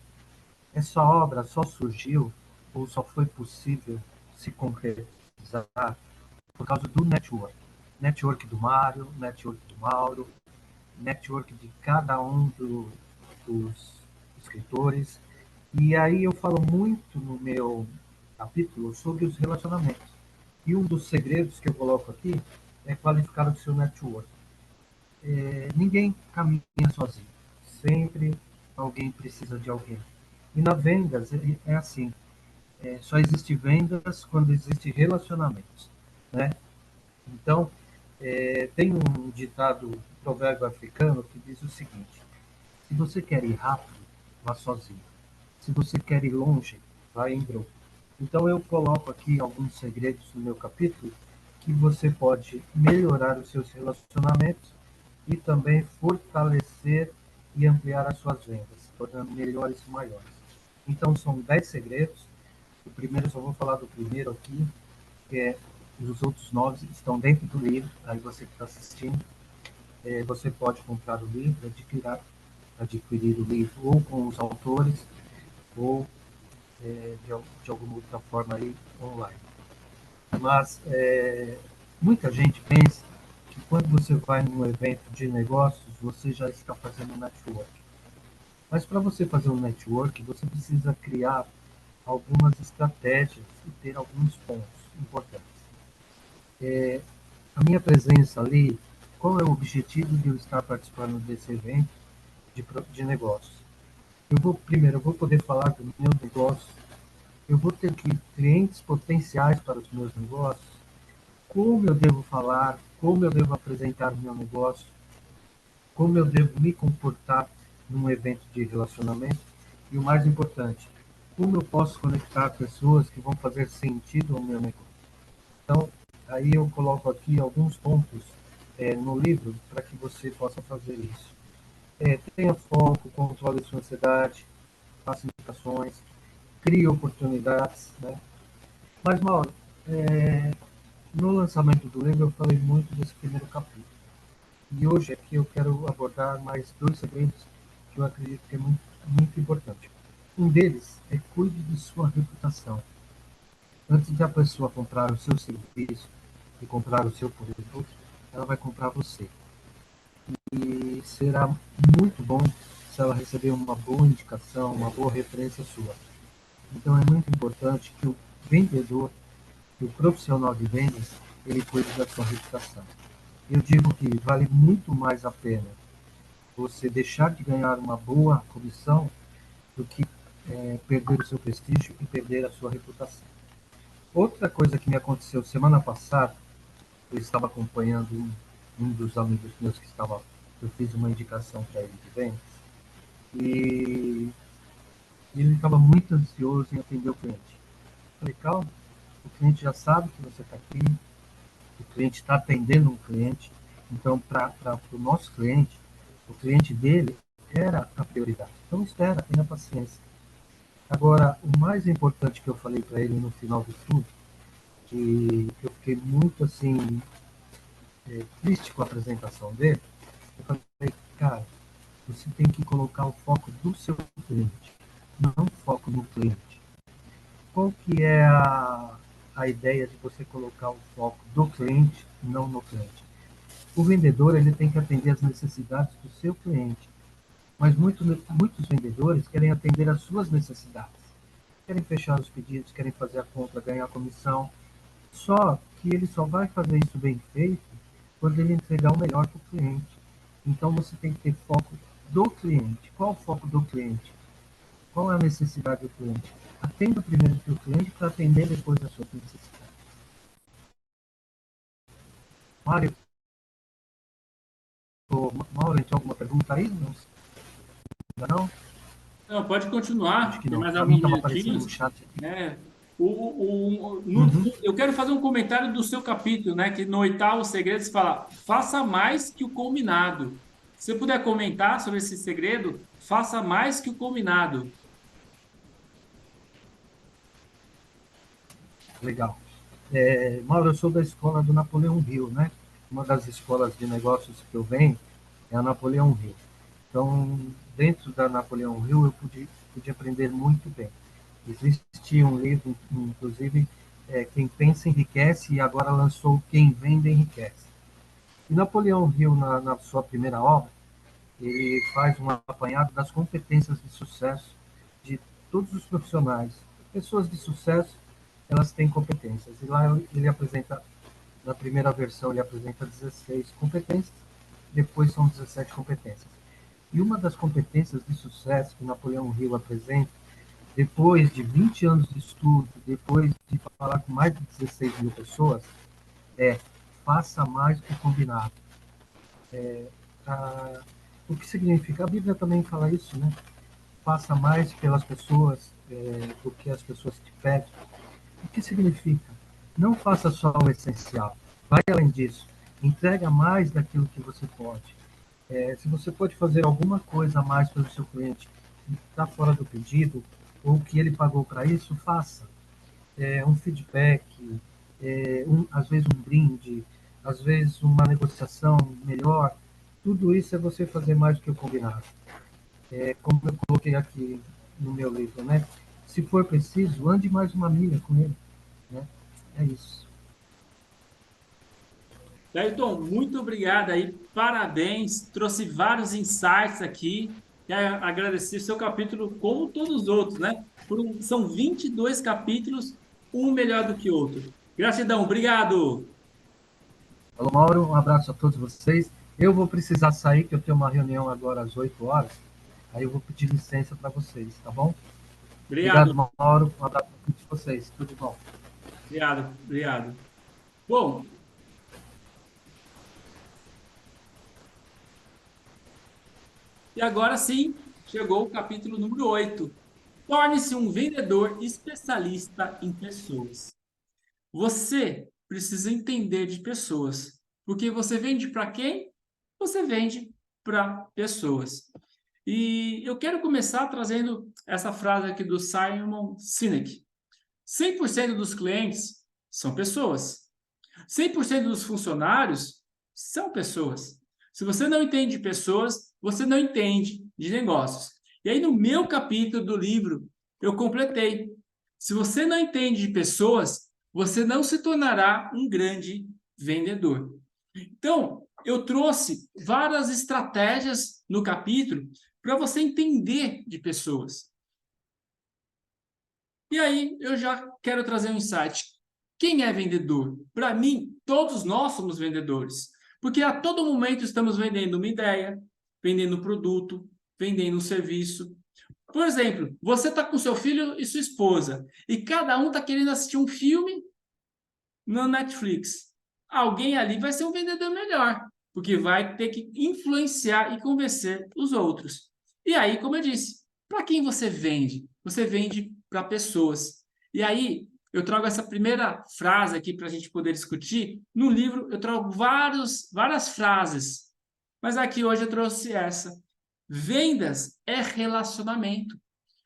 Essa obra só surgiu, ou só foi possível se concretizar por causa do network. Network do Mário, network do Mauro, network de cada um dos escritores. E aí eu falo muito no meu capítulo sobre os relacionamentos. E um dos segredos que eu coloco aqui é qualificar o seu network. Ninguém caminha sozinho. Sempre alguém precisa de alguém. E na vendas é assim. Só existe vendas quando existe relacionamentos, né? Então, tem um ditado, um provérbio africano que diz o seguinte: se você quer ir rápido, vá sozinho. Se você quer ir longe, vá em grupo. Então, eu coloco aqui alguns segredos no meu capítulo que você pode melhorar os seus relacionamentos e também fortalecer e ampliar as suas vendas, tornando melhores e maiores. Então, são 10 segredos. O primeiro, eu só vou falar do primeiro aqui, que é os outros 9 estão dentro do livro. Aí você que está assistindo, você pode comprar o livro, adquirir o livro ou com os autores ou de alguma outra forma aí online. Mas muita gente pensa que quando você vai num evento de negócios, você já está fazendo network. Mas para você fazer um network, você precisa criar algumas estratégias e ter alguns pontos importantes. A minha presença ali, qual é o objetivo de eu estar participando desse evento de negócios? Primeiro, eu vou poder falar do meu negócio, eu vou ter clientes potenciais para os meus negócios, como eu devo falar, como eu devo apresentar o meu negócio, como eu devo me comportar num evento de relacionamento e o mais importante, como eu posso conectar pessoas que vão fazer sentido ao meu negócio. Então, aí eu coloco aqui alguns pontos no livro para que você possa fazer isso. Tenha foco, controle sua ansiedade, faça indicações, crie oportunidades, né? Mas, Mauro, no lançamento do livro eu falei muito desse primeiro capítulo. E hoje aqui eu quero abordar mais 2 segredos que eu acredito que é muito, muito importante. Um deles é cuide de sua reputação. Antes de a pessoa comprar o seu serviço e comprar o seu produto, ela vai comprar você. E será muito bom se ela receber uma boa indicação, uma boa referência sua. Então é muito importante que o vendedor, que o profissional de vendas, ele cuide da sua reputação. Eu digo que vale muito mais a pena você deixar de ganhar uma boa comissão do que perder o seu prestígio e perder a sua reputação. Outra coisa que me aconteceu semana passada, eu estava acompanhando um dos amigos meus eu fiz uma indicação para ele de vendas, e ele estava muito ansioso em atender o cliente. Eu falei, calma, o cliente já sabe que você está aqui, o cliente está atendendo um cliente, então para o nosso cliente, o cliente dele era a prioridade. Então espera, tenha paciência. Agora, o mais importante que eu falei para ele no final de tudo, que eu fiquei muito assim, triste com a apresentação dele, eu falei, cara, você tem que colocar o foco do seu cliente, não o foco no cliente. Qual que é a ideia de você colocar o foco do cliente, não no cliente? O vendedor ele tem que atender as necessidades do seu cliente, mas muitos vendedores querem atender as suas necessidades. Querem fechar os pedidos, querem fazer a compra, ganhar comissão. Só que ele só vai fazer isso bem feito quando ele entregar o melhor para o cliente. Então você tem que ter foco do cliente. Qual o foco do cliente? Qual é a necessidade do cliente? Atenda primeiro o seu cliente para atender depois as suas necessidades. Mário, Mauro, tem alguma pergunta aí? Não? Não, pode Acho continuar. que Tem não. mais Para mim alguns estava aparecendo no minutinhos, chat aqui. né? Uhum. Eu quero fazer um comentário do seu capítulo, né? Que no oitavo segredo você fala, faça mais que o combinado. Se você puder comentar sobre esse segredo, faça mais que o combinado. Legal. Mauro, eu sou da escola do Napoleão Hill, né? Uma das escolas de negócios que eu venho é a Napoleão Hill. Então, dentro da Napoleão Hill, eu pude aprender muito bem. Existia um livro, inclusive, Quem Pensa Enriquece, e agora lançou Quem Vende Enriquece. E Napoleão Hill, na sua primeira obra, ele faz um apanhado das competências de sucesso de todos os profissionais. Pessoas de sucesso, elas têm competências. E lá ele apresenta, na primeira versão, ele apresenta 16 competências, depois são 17 competências. E uma das competências de sucesso que Napoleão Hill apresenta, depois de 20 anos de estudo, depois de falar com mais de 16 mil pessoas, é faça mais que combinado. A, o que significa? A Bíblia também fala isso, né? Faça mais pelas pessoas do que as pessoas te pedem. O que significa? Não faça só o essencial. Vai além disso. Entrega mais daquilo que você pode. Se você pode fazer alguma coisa a mais pelo seu cliente que está fora do pedido, ou que ele pagou para isso, faça. Um feedback, às vezes um brinde, às vezes uma negociação melhor. Tudo isso é você fazer mais do que o combinado. Como eu coloquei aqui no meu livro, né? Se for preciso, ande mais uma milha com ele, né? É isso. Dailton, muito obrigado aí, parabéns, trouxe vários insights aqui, e agradecer o seu capítulo como todos os outros, né? São 22 capítulos, um melhor do que o outro. Gratidão, obrigado! Alô, Mauro, um abraço a todos vocês. Eu vou precisar sair, que eu tenho uma reunião agora às 8 horas, aí eu vou pedir licença para vocês, tá bom? Obrigado, Obrigado, Mauro, um abraço a todos vocês, tudo de bom. obrigado. Bom, e agora sim, chegou o capítulo número 8. Torne-se um vendedor especialista em pessoas. Você precisa entender de pessoas, porque você vende para quem? Você vende para pessoas. E eu quero começar trazendo essa frase aqui do Simon Sinek. 100% dos clientes são pessoas. 100% dos funcionários são pessoas. Se você não entende de pessoas, você não entende de negócios. E aí, no meu capítulo do livro, eu completei. Se você não entende de pessoas, você não se tornará um grande vendedor. Então, eu trouxe várias estratégias no capítulo para você entender de pessoas. E aí, eu já quero trazer um insight. Quem é vendedor? Para mim, todos nós somos vendedores. Porque a todo momento estamos vendendo uma ideia, vendendo um produto, vendendo um serviço. Por exemplo, você está com seu filho e sua esposa, e cada um está querendo assistir um filme no Netflix. Alguém ali vai ser um vendedor melhor, porque vai ter que influenciar e convencer os outros. E aí, como eu disse, para quem você vende? Você vende para pessoas. E aí, eu trago essa primeira frase aqui para a gente poder discutir. No livro, eu trago várias frases, mas aqui hoje eu trouxe essa. Vendas é relacionamento.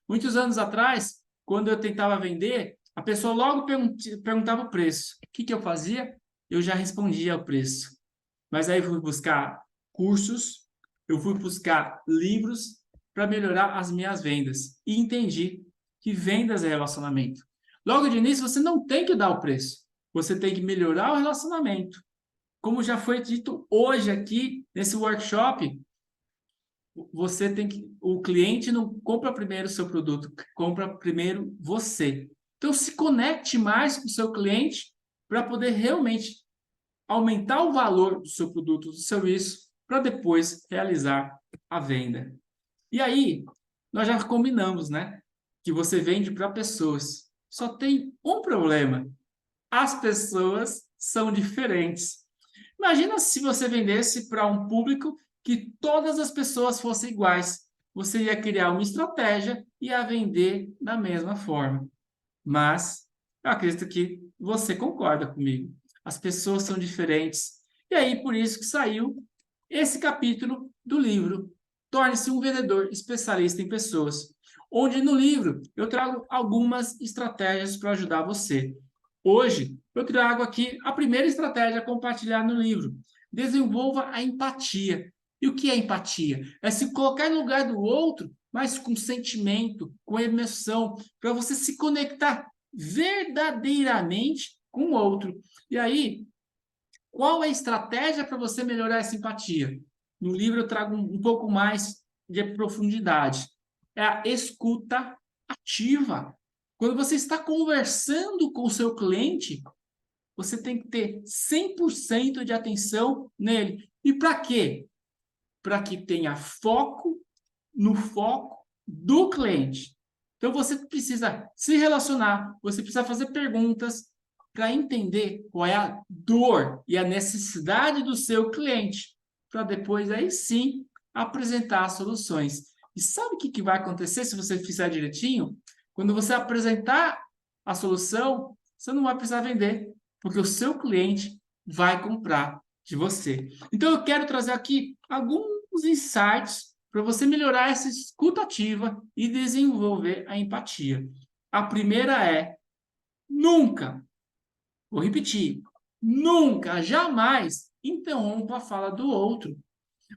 Muitos anos atrás, quando eu tentava vender, a pessoa logo perguntava o preço. O que eu fazia? Eu já respondia o preço. Mas aí eu fui buscar cursos, eu fui buscar livros para melhorar as minhas vendas. E entendi que vendas é relacionamento. Logo de início, você não tem que dar o preço. Você tem que melhorar o relacionamento. Como já foi dito hoje aqui, nesse workshop, o cliente não compra primeiro o seu produto, compra primeiro você. Então, se conecte mais com o seu cliente para poder realmente aumentar o valor do seu produto, do serviço, para depois realizar a venda. E aí, nós já combinamos, né? Que você vende para pessoas. Só tem um problema. As pessoas são diferentes. Imagina se você vendesse para um público que todas as pessoas fossem iguais. Você ia criar uma estratégia e ia vender da mesma forma. Mas eu acredito que você concorda comigo. As pessoas são diferentes. E aí, por isso que saiu esse capítulo do livro. Torne-se um vendedor especialista em pessoas. Onde no livro eu trago algumas estratégias para ajudar você. Hoje, eu trago aqui a primeira estratégia a compartilhar no livro. Desenvolva a empatia. E o que é empatia? É se colocar no lugar do outro, mas com sentimento, com emoção, para você se conectar verdadeiramente com o outro. E aí, qual é a estratégia para você melhorar essa empatia? No livro eu trago um pouco mais de profundidade. É a escuta ativa. Quando você está conversando com o seu cliente, você tem que ter 100% de atenção nele. E para quê? Para que tenha foco no foco do cliente. Então você precisa se relacionar, você precisa fazer perguntas para entender qual é a dor e a necessidade do seu cliente, para depois aí sim apresentar soluções. E sabe o que vai acontecer se você fizer direitinho? Quando você apresentar a solução, você não vai precisar vender, porque o seu cliente vai comprar de você. Então, eu quero trazer aqui alguns insights para você melhorar essa escuta ativa e desenvolver a empatia. A primeira é, nunca, vou repetir, nunca, jamais interrompa a fala do outro.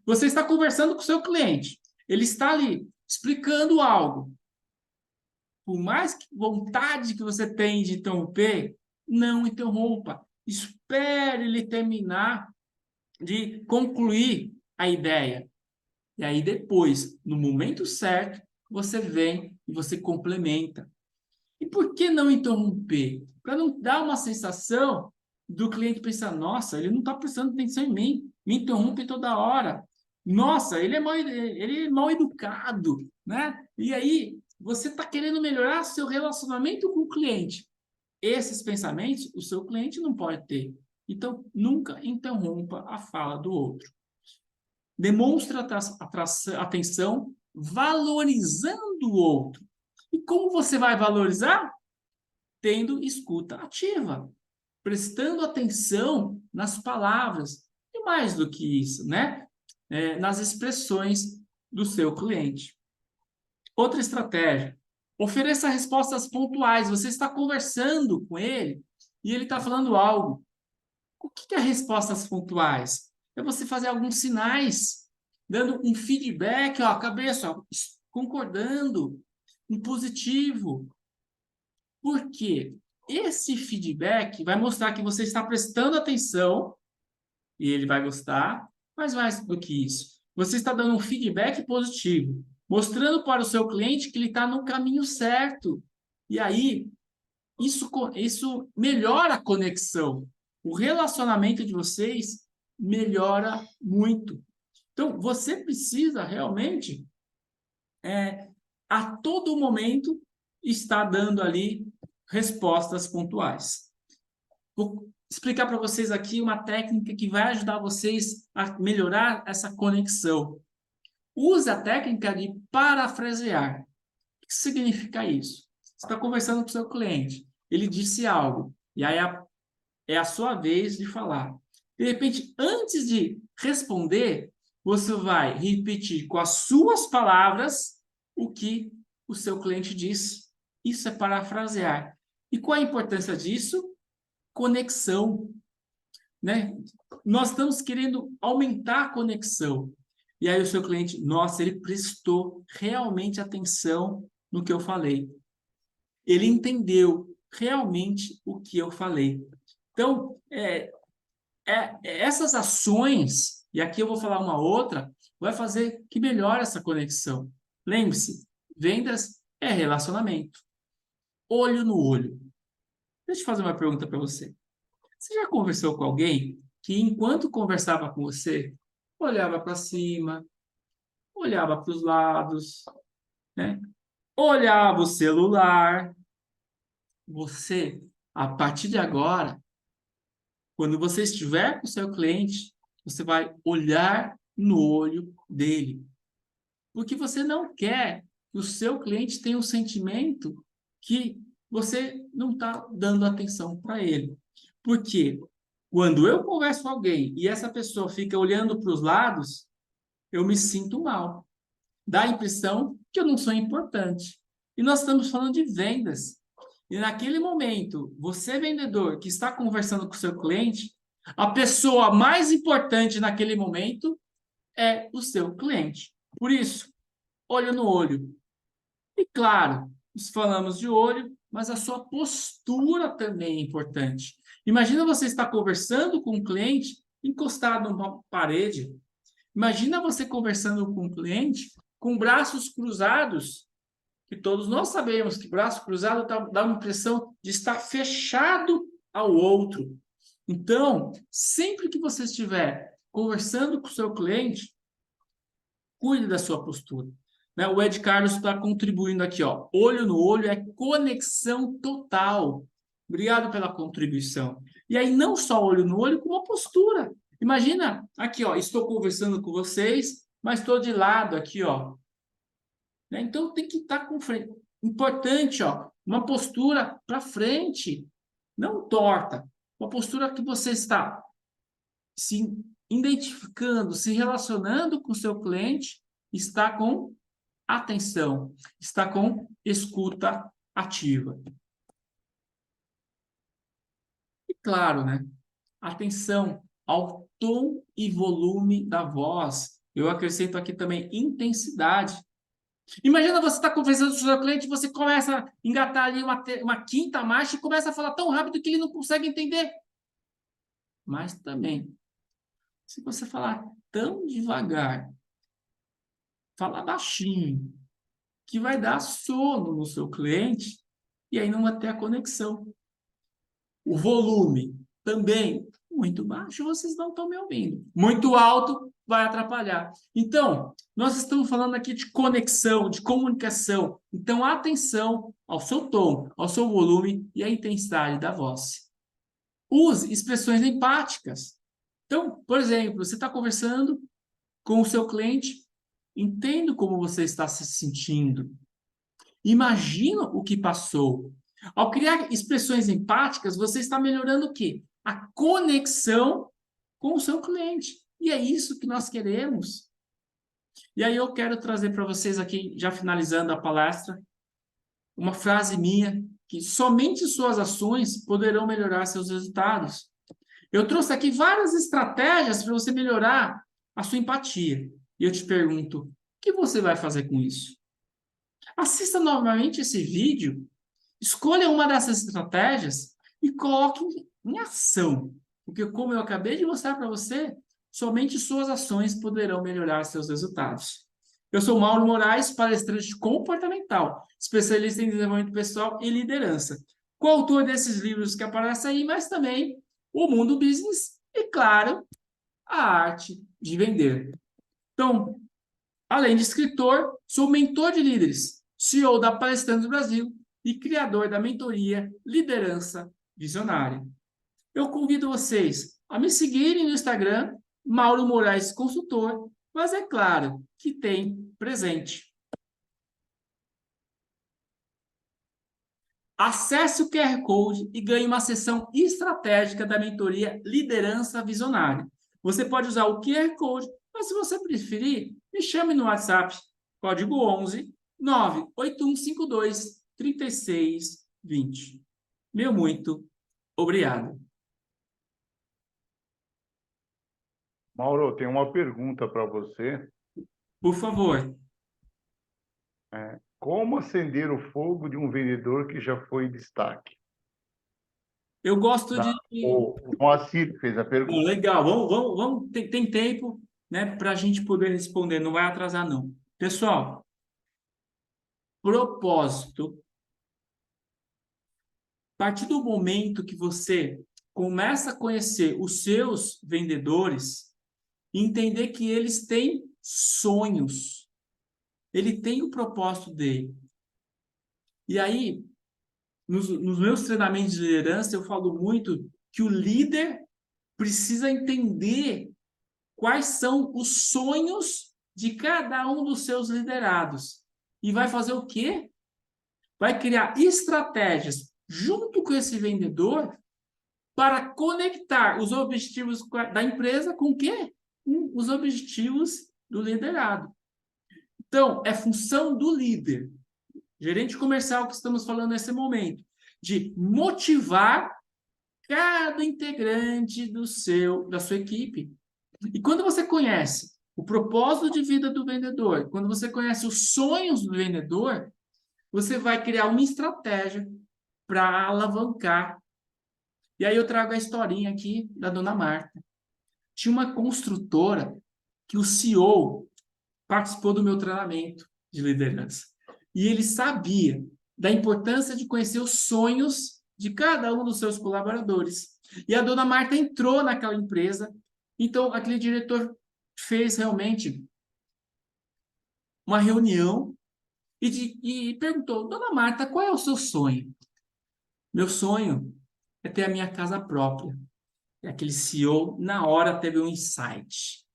Você está conversando com o seu cliente, ele está ali explicando algo. Por mais que vontade que você tem de interromper, não interrompa. Espere ele terminar de concluir a ideia. E aí depois, no momento certo, você vem e você complementa. E por que não interromper? Para não dar uma sensação do cliente pensar, nossa, ele não está prestando atenção em mim, me interrompe toda hora. Nossa, ele é mal educado, né? E aí, você está querendo melhorar seu relacionamento com o cliente. Esses pensamentos, o seu cliente não pode ter. Então, nunca interrompa a fala do outro. Demonstre atenção valorizando o outro. E como você vai valorizar? Tendo escuta ativa, prestando atenção nas palavras. E mais do que isso, né? Nas expressões do seu cliente. Outra estratégia, ofereça respostas pontuais. Você está conversando com ele e ele está falando algo. O que é respostas pontuais? É você fazer alguns sinais, dando um feedback, ó, cabeça, ó, concordando, um positivo. Por quê? Esse feedback vai mostrar que você está prestando atenção e ele vai gostar, mas mais do que isso, você está dando um feedback positivo, mostrando para o seu cliente que ele está no caminho certo. E aí, isso melhora a conexão. O relacionamento de vocês melhora muito. Então, você precisa realmente, a todo momento, estar dando ali respostas pontuais. Vou explicar para vocês aqui uma técnica que vai ajudar vocês a melhorar essa conexão. Use a técnica de parafrasear. O que significa isso? Você está conversando com o seu cliente, ele disse algo, e aí é a sua vez de falar. De repente, antes de responder, você vai repetir com as suas palavras o que o seu cliente disse. Isso é parafrasear. E qual a importância disso? Conexão, né? Nós estamos querendo aumentar a conexão. E aí o seu cliente, nossa, ele prestou realmente atenção no que eu falei. Ele entendeu realmente o que eu falei. Então, essas ações, e aqui eu vou falar uma outra, vai fazer que melhore essa conexão. Lembre-se, vendas é relacionamento. Olho no olho. Deixa eu fazer uma pergunta para você. Você já conversou com alguém que, enquanto conversava com você, olhava para cima, olhava para os lados, né? Olhava o celular? Você, a partir de agora, quando você estiver com o seu cliente, você vai olhar no olho dele. Porque você não quer que o seu cliente tenha um sentimento que você não está dando atenção para ele. Porque quando eu converso com alguém e essa pessoa fica olhando para os lados, eu me sinto mal. Dá a impressão que eu não sou importante. E nós estamos falando de vendas. E naquele momento, você vendedor que está conversando com o seu cliente, a pessoa mais importante naquele momento é o seu cliente. Por isso, olho no olho. E claro, nós falamos de olho, mas a sua postura também é importante. Imagina você estar conversando com um cliente encostado numa parede. Imagina você conversando com um cliente com braços cruzados, que todos nós sabemos que braço cruzado dá uma impressão de estar fechado ao outro. Então, sempre que você estiver conversando com o seu cliente, cuide da sua postura. Né? O Ed Carlos está contribuindo aqui, ó. Olho no olho é conexão total. Obrigado pela contribuição. E aí, não só olho no olho, como a postura. Imagina, aqui, ó, estou conversando com vocês, mas estou de lado aqui, ó. Né? Então, tem que estar com frente. Importante, ó, uma postura para frente. não torta. Uma postura que você está se identificando, se relacionando com o seu cliente, está com atenção, está com escuta ativa. E claro, né? Atenção ao tom e volume da voz. Eu acrescento aqui também intensidade. Imagina você estar conversando com o seu cliente, você começa a engatar ali uma quinta marcha e começa a falar tão rápido que ele não consegue entender. Mas também, se você falar tão devagar, falar baixinho, que vai dar sono no seu cliente e aí não vai ter a conexão. O volume também muito baixo, vocês não estão me ouvindo. Muito alto vai atrapalhar. Então, nós estamos falando aqui de conexão, de comunicação. Então, atenção ao seu tom, ao seu volume e à intensidade da voz. Use expressões empáticas. Então, por exemplo, você está conversando com o seu cliente, entenda como você está se sentindo. Imagina o que passou. Ao criar expressões empáticas, você está melhorando o quê? A conexão com o seu cliente. E é isso que nós queremos. E aí eu quero trazer para vocês aqui, já finalizando a palestra, uma frase minha, que somente suas ações poderão melhorar seus resultados. Eu trouxe aqui várias estratégias para você melhorar a sua empatia. E eu te pergunto, o que você vai fazer com isso? Assista novamente esse vídeo, escolha uma dessas estratégias e coloque em ação. Porque, como eu acabei de mostrar para você, somente suas ações poderão melhorar seus resultados. Eu sou Mauro Moraes, palestrante comportamental, especialista em desenvolvimento pessoal e liderança. Coautor desses livros que aparecem aí, mas também o Mundo Business e, claro, a arte de vender. Então, além de escritor, sou mentor de líderes, CEO da Palestrantes Brasil e criador da mentoria Liderança Visionária. Eu convido vocês a me seguirem no Instagram, Mauro Moraes Consultor, mas é claro que tem presente. Acesse o QR Code e ganhe uma sessão estratégica da mentoria Liderança Visionária. Você pode usar o QR Code, mas se você preferir, me chame no WhatsApp, código 11 98152 3620. Meu muito obrigado. Mauro, eu tenho uma pergunta para você. Por favor. Como acender o fogo de um vendedor que já foi destaque? Eu gosto de... O Moacir fez a pergunta. Legal, vamos tem tempo, né, para a gente poder responder, não vai atrasar não. Pessoal, propósito. A partir do momento que você começa a conhecer os seus vendedores, entender que eles têm sonhos, ele tem o propósito dele. E aí, nos meus treinamentos de liderança, eu falo muito que o líder precisa entender quais são os sonhos de cada um dos seus liderados. E vai fazer o quê? Vai criar estratégias junto com esse vendedor para conectar os objetivos da empresa com o quê? Com os objetivos do liderado. Então, é função do líder, gerente comercial que estamos falando nesse momento, de motivar cada integrante da sua equipe. E quando você conhece o propósito de vida do vendedor, quando você conhece os sonhos do vendedor, você vai criar uma estratégia para alavancar. E aí eu trago a historinha aqui da dona Marta. Tinha uma construtora que o CEO participou do meu treinamento de liderança. E ele sabia da importância de conhecer os sonhos de cada um dos seus colaboradores. E a dona Marta entrou naquela empresa, então aquele diretor fez realmente uma reunião e perguntou, dona Marta, qual é o seu sonho? Meu sonho é ter a minha casa própria. E aquele CEO, na hora, teve um insight.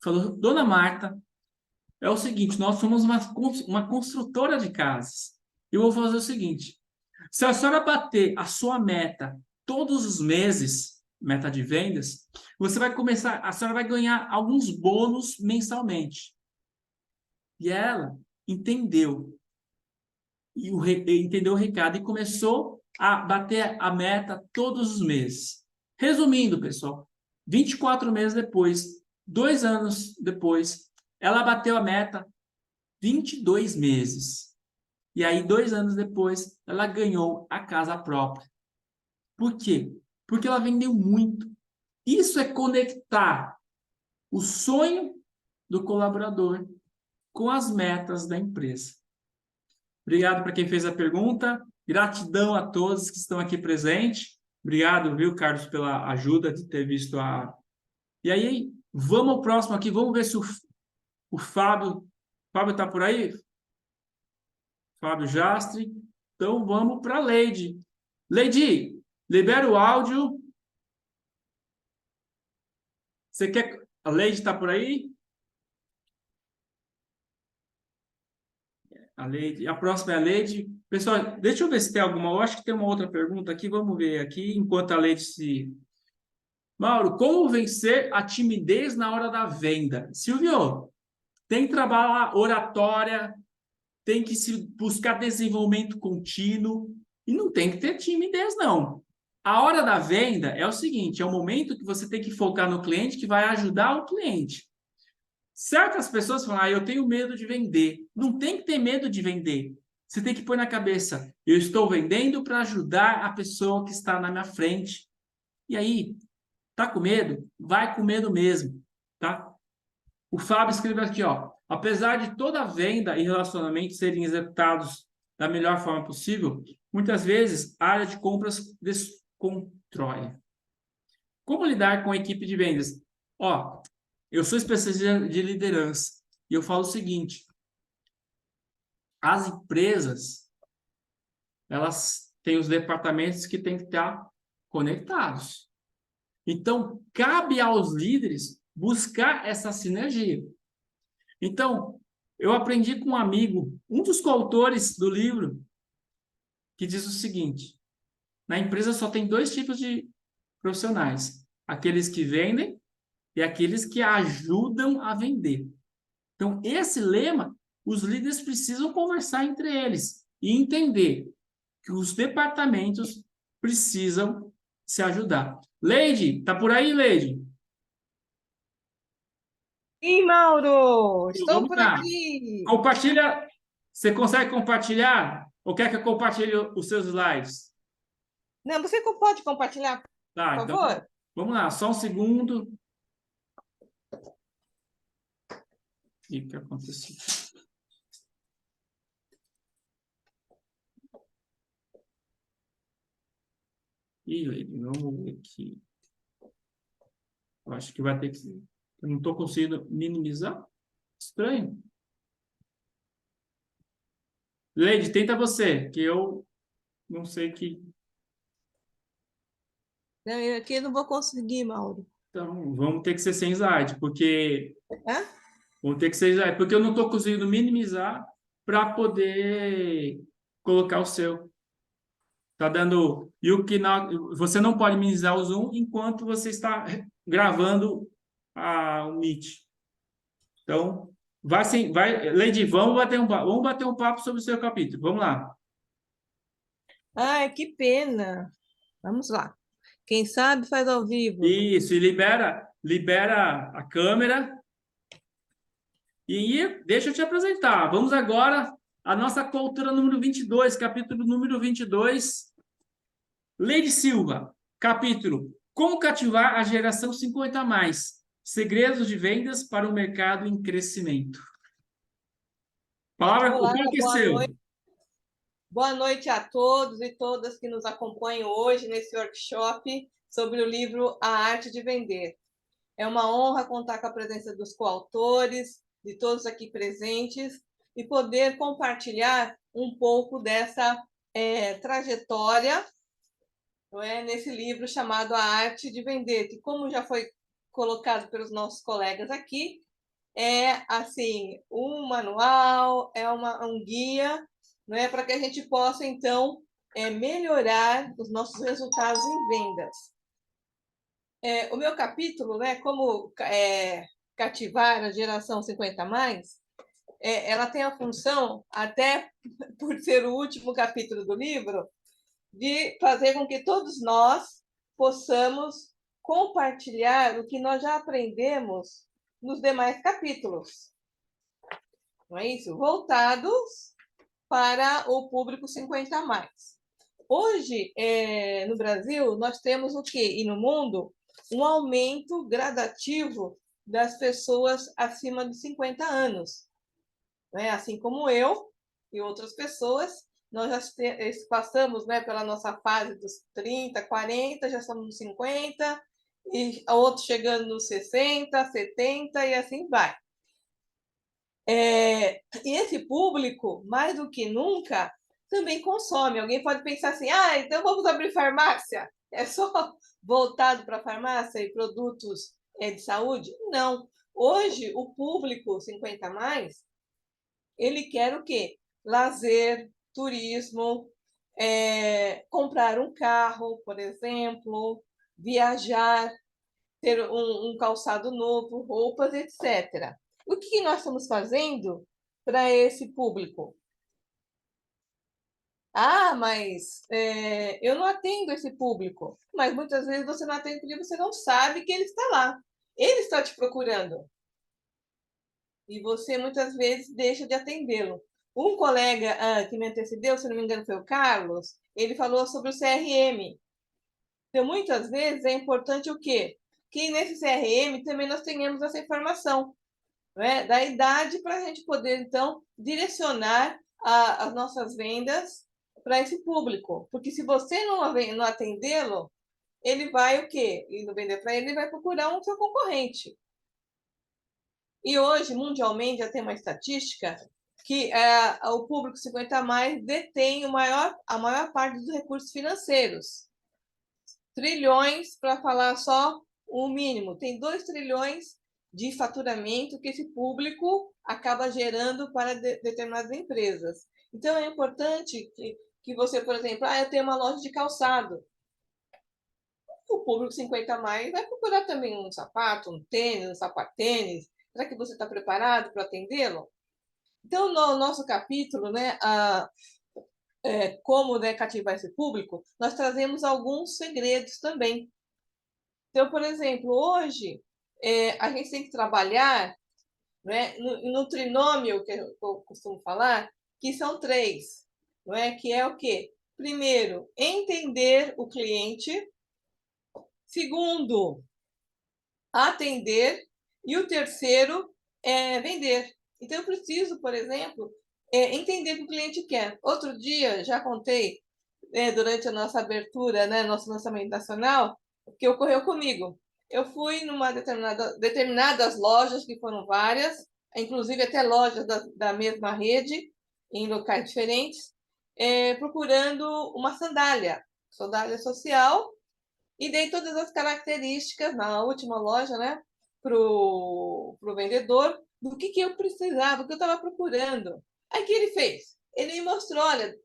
Falou, dona Marta, é o seguinte, nós somos uma construtora de casas. Eu vou fazer o seguinte, se a senhora bater a sua meta todos os meses, meta de vendas, você vai começar, a senhora vai ganhar alguns bônus mensalmente. E ela entendeu, entendeu o recado e começou a bater a meta todos os meses. Resumindo, pessoal, 24 meses depois, 2 anos depois, ela bateu a meta 22 meses. E aí, 2 anos depois, ela ganhou a casa própria. Por quê? Porque ela vendeu muito. Isso é conectar o sonho do colaborador com as metas da empresa. Obrigado para quem fez a pergunta. Gratidão a todos que estão aqui presentes. Obrigado, viu, Carlos, pela ajuda de ter visto a... E aí, vamos ao próximo aqui. Vamos ver se o Fábio... Fábio está por aí? Fábio Jastre. Então, vamos para a Leide. Leide, libera o áudio. Você quer... A Leide está por aí? A Leide. A próxima é a Leide. Pessoal, deixa eu ver se tem alguma. Eu acho que tem uma outra pergunta aqui. Vamos ver aqui, enquanto a Leide se... Mauro, como vencer a timidez na hora da venda? Silvio, tem que trabalhar oratória, tem que se buscar desenvolvimento contínuo e não tem que ter timidez, não. A hora da venda é o seguinte, é o momento que você tem que focar no cliente que vai ajudar o cliente. Certas pessoas falam, eu tenho medo de vender. Não tem que ter medo de vender. Você tem que pôr na cabeça, eu estou vendendo para ajudar a pessoa que está na minha frente. E aí, tá com medo? Vai com medo mesmo, tá? O Fábio escreveu aqui, ó. Apesar de toda venda e relacionamento serem executados da melhor forma possível, muitas vezes a área de compras desconstrói. Como lidar com a equipe de vendas? Ó, eu sou especialista de liderança e eu falo o seguinte: as empresas, elas têm os departamentos que têm que estar conectados. Então, cabe aos líderes buscar essa sinergia. Então, eu aprendi com um amigo, um dos coautores do livro, que diz o seguinte: na empresa só tem 2 tipos de profissionais: aqueles que vendem e aqueles que ajudam a vender. Então, esse lema, os líderes precisam conversar entre eles e entender que os departamentos precisam se ajudar. Leide, tá por aí, Leide? Sim, Mauro, Então, estou vamos por lá. aqui. Compartilha. Você consegue compartilhar? Ou quer que eu compartilhe os seus slides? Não, você pode compartilhar, Tá, por então favor? vamos lá, só um segundo. O que aconteceu? Ih, Leide, vamos ver aqui. Eu acho que vai ter que. Eu não estou conseguindo minimizar. Estranho. Leide, tenta você, que eu não sei que. Não, eu aqui não vou conseguir, Mauro. Então, vamos ter que ser sem slide, porque. Hã? Vamos ter que ser slide, porque eu não estou conseguindo minimizar para poder colocar o seu. Tá dando. E o que você não pode minimizar o Zoom enquanto você está gravando o Meet. Então, vai sim, vai, Lady, vamos bater um papo sobre o seu capítulo. Vamos lá. Ai, que pena. Vamos lá. Quem sabe faz ao vivo. Isso, e libera a câmera. E deixa eu te apresentar. Vamos agora à nossa cultura número 22, capítulo número 22. Lady Silva, capítulo Como cativar a geração 50 a mais. Segredos de vendas para o mercado em crescimento. Palavra, o Olá, palco é boa seu. noite. Boa noite a todos e todas que nos acompanham hoje nesse workshop sobre o livro A Arte de Vender. É uma honra contar com a presença dos coautores, de todos aqui presentes, e poder compartilhar um pouco dessa trajetória, não é, nesse livro chamado A Arte de Vender, que, como já foi colocado pelos nossos colegas aqui, é assim um manual, um guia, não é, para que a gente possa então melhorar os nossos resultados em vendas. O meu capítulo, né, como cativar a geração 50+, ela tem a função, até por ser o último capítulo do livro, de fazer com que todos nós possamos compartilhar o que nós já aprendemos nos demais capítulos. Não é isso? Voltados para o público 50+. Hoje, no Brasil, nós temos o quê? E no mundo, um aumento gradativo das pessoas acima de 50 anos. Né? Assim como eu e outras pessoas, nós já passamos, né, pela nossa fase dos 30, 40, já estamos nos 50, e outros chegando nos 60, 70 e assim vai. E esse público, mais do que nunca, também consome. Alguém pode pensar assim, então vamos abrir farmácia? É só voltado para farmácia e produtos de saúde? Não. Hoje, o público 50+, ele quer o quê? Lazer, turismo, comprar um carro, por exemplo, viajar, ter um calçado novo, roupas, etc. O que nós estamos fazendo para esse público? Mas eu não atendo esse público. Mas muitas vezes você não atende porque você não sabe que ele está lá. Ele está te procurando. E você muitas vezes deixa de atendê-lo. Um colega que me antecedeu, se não me engano foi o Carlos, ele falou sobre o CRM. Então, muitas vezes é importante o quê? Que nesse CRM também nós tenhamos essa informação, né, da idade, para a gente poder, então, direcionar as nossas vendas para esse público. Porque se você não atendê-lo, ele vai o quê? E não vender para ele, ele vai procurar um seu concorrente. E hoje, mundialmente, já tem uma estatística que o público 50+ detém a maior parte dos recursos financeiros. Trilhões, para falar só o mínimo. Tem 2 trilhões de faturamento que esse público acaba gerando para determinadas empresas. Então, é importante que você, por exemplo, eu tenho uma loja de calçado. O público 50+ vai procurar também um sapato, um tênis, um sapatênis. Será que você está preparado para atendê-lo? Então, no nosso capítulo, né, como cativar esse público, nós trazemos alguns segredos também. Então, por exemplo, hoje, a gente tem que trabalhar, né, no trinômio que eu costumo falar, que são 3, não é? Que é o quê? Primeiro, entender o cliente. Segundo, atender. E o terceiro é vender. Então, eu preciso, por exemplo, entender o que o cliente quer. Outro dia, já contei, durante a nossa abertura, né, nosso lançamento nacional, o que ocorreu comigo. Eu fui numa determinadas lojas, que foram várias, inclusive até lojas da mesma rede, em locais diferentes, procurando uma sandália social, e dei todas as características na última loja, né, para o vendedor, do que eu precisava, o que eu estava procurando. Aí o que ele fez? Ele me mostrou, olha,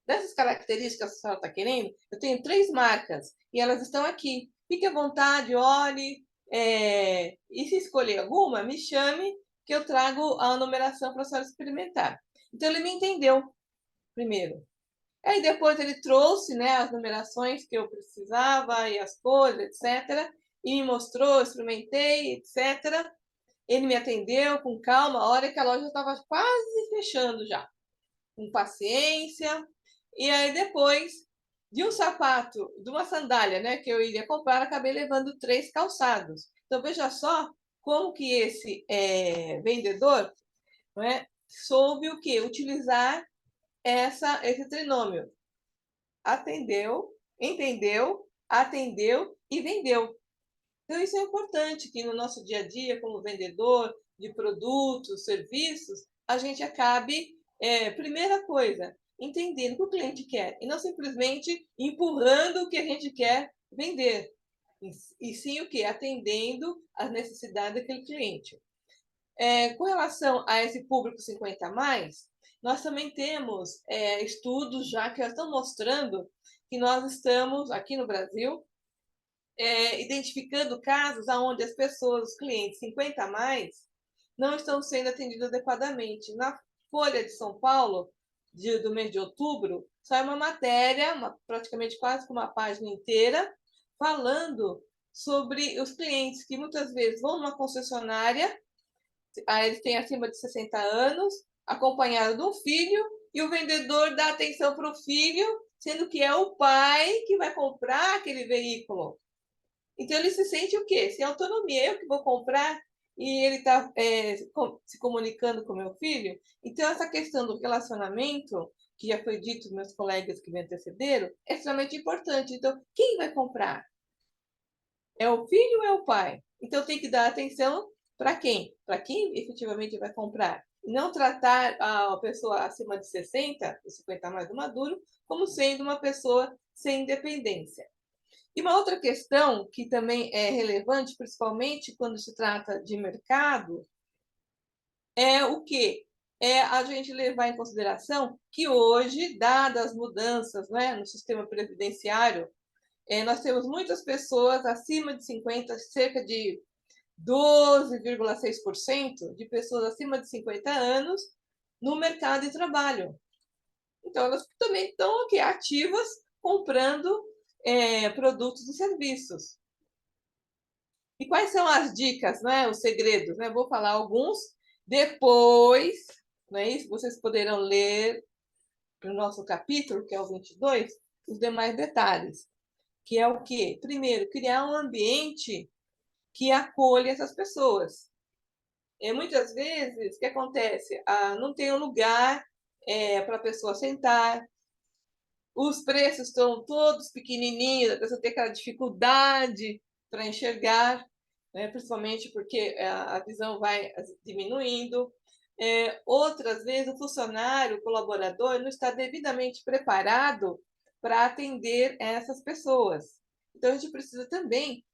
dessas características que a senhora está querendo, eu tenho 3 marcas, e elas estão aqui. Fique à vontade, olhe, e se escolher alguma, me chame, que eu trago a numeração para a senhora experimentar. Então, ele me entendeu, primeiro. Aí depois ele trouxe, né, as numerações que eu precisava e as cores, etc. E me mostrou, experimentei, etc. Ele me atendeu com calma, a hora que a loja estava quase fechando já. Com paciência. E aí depois, de um sapato, de uma sandália, né, que eu iria comprar, acabei levando 3 calçados. Então, veja só como que esse vendedor, não é, soube o quê? Utilizar esse trinômio. Atendeu, entendeu, atendeu e vendeu. Então, isso é importante, que no nosso dia a dia, como vendedor de produtos, serviços, a gente acabe, primeira coisa, entendendo o que o cliente quer, e não simplesmente empurrando o que a gente quer vender, e sim o que? Atendendo às necessidades daquele cliente. Com relação a esse público 50+, nós também temos estudos já que estão mostrando que nós estamos, aqui no Brasil, identificando casos onde as pessoas, os clientes 50 a mais, não estão sendo atendidos adequadamente. Na Folha de São Paulo, do mês de outubro, sai uma matéria, praticamente quase uma página inteira, falando sobre os clientes que muitas vezes vão numa concessionária, eles têm acima de 60 anos, acompanhado de um filho, e o vendedor dá atenção para o filho, sendo que é o pai que vai comprar aquele veículo. Então, ele se sente o quê? Sem autonomia. Eu que vou comprar e ele está se comunicando com meu filho. Então, essa questão do relacionamento, que já foi dito meus colegas que me antecederam, é extremamente importante. Então, quem vai comprar? É o filho ou é o pai? Então, tem que dar atenção para quem? Para quem efetivamente vai comprar. Não tratar a pessoa acima de 60, 50 mais do maduro, como sendo uma pessoa sem independência. E uma outra questão que também é relevante, principalmente quando se trata de mercado, é o quê? É a gente levar em consideração que hoje, dadas as mudanças, né, no sistema previdenciário, nós temos muitas pessoas acima de 50, cerca de 12,6% de pessoas acima de 50 anos no mercado de trabalho. Então, elas também estão aqui, ativas, comprando produtos e serviços. E quais são as dicas, né, os segredos? Né? Vou falar alguns, depois, não é isso? Vocês poderão ler no nosso capítulo, que é o 22, os demais detalhes. Que é o quê? Primeiro, criar um ambiente que acolha essas pessoas. Muitas vezes, o que acontece? Não tem um lugar para a pessoa sentar, os preços estão todos pequenininhos, a pessoa tem aquela dificuldade para enxergar, né? Principalmente porque a visão vai diminuindo. Outras vezes, o funcionário, o colaborador, não está devidamente preparado para atender essas pessoas. Então, a gente precisa também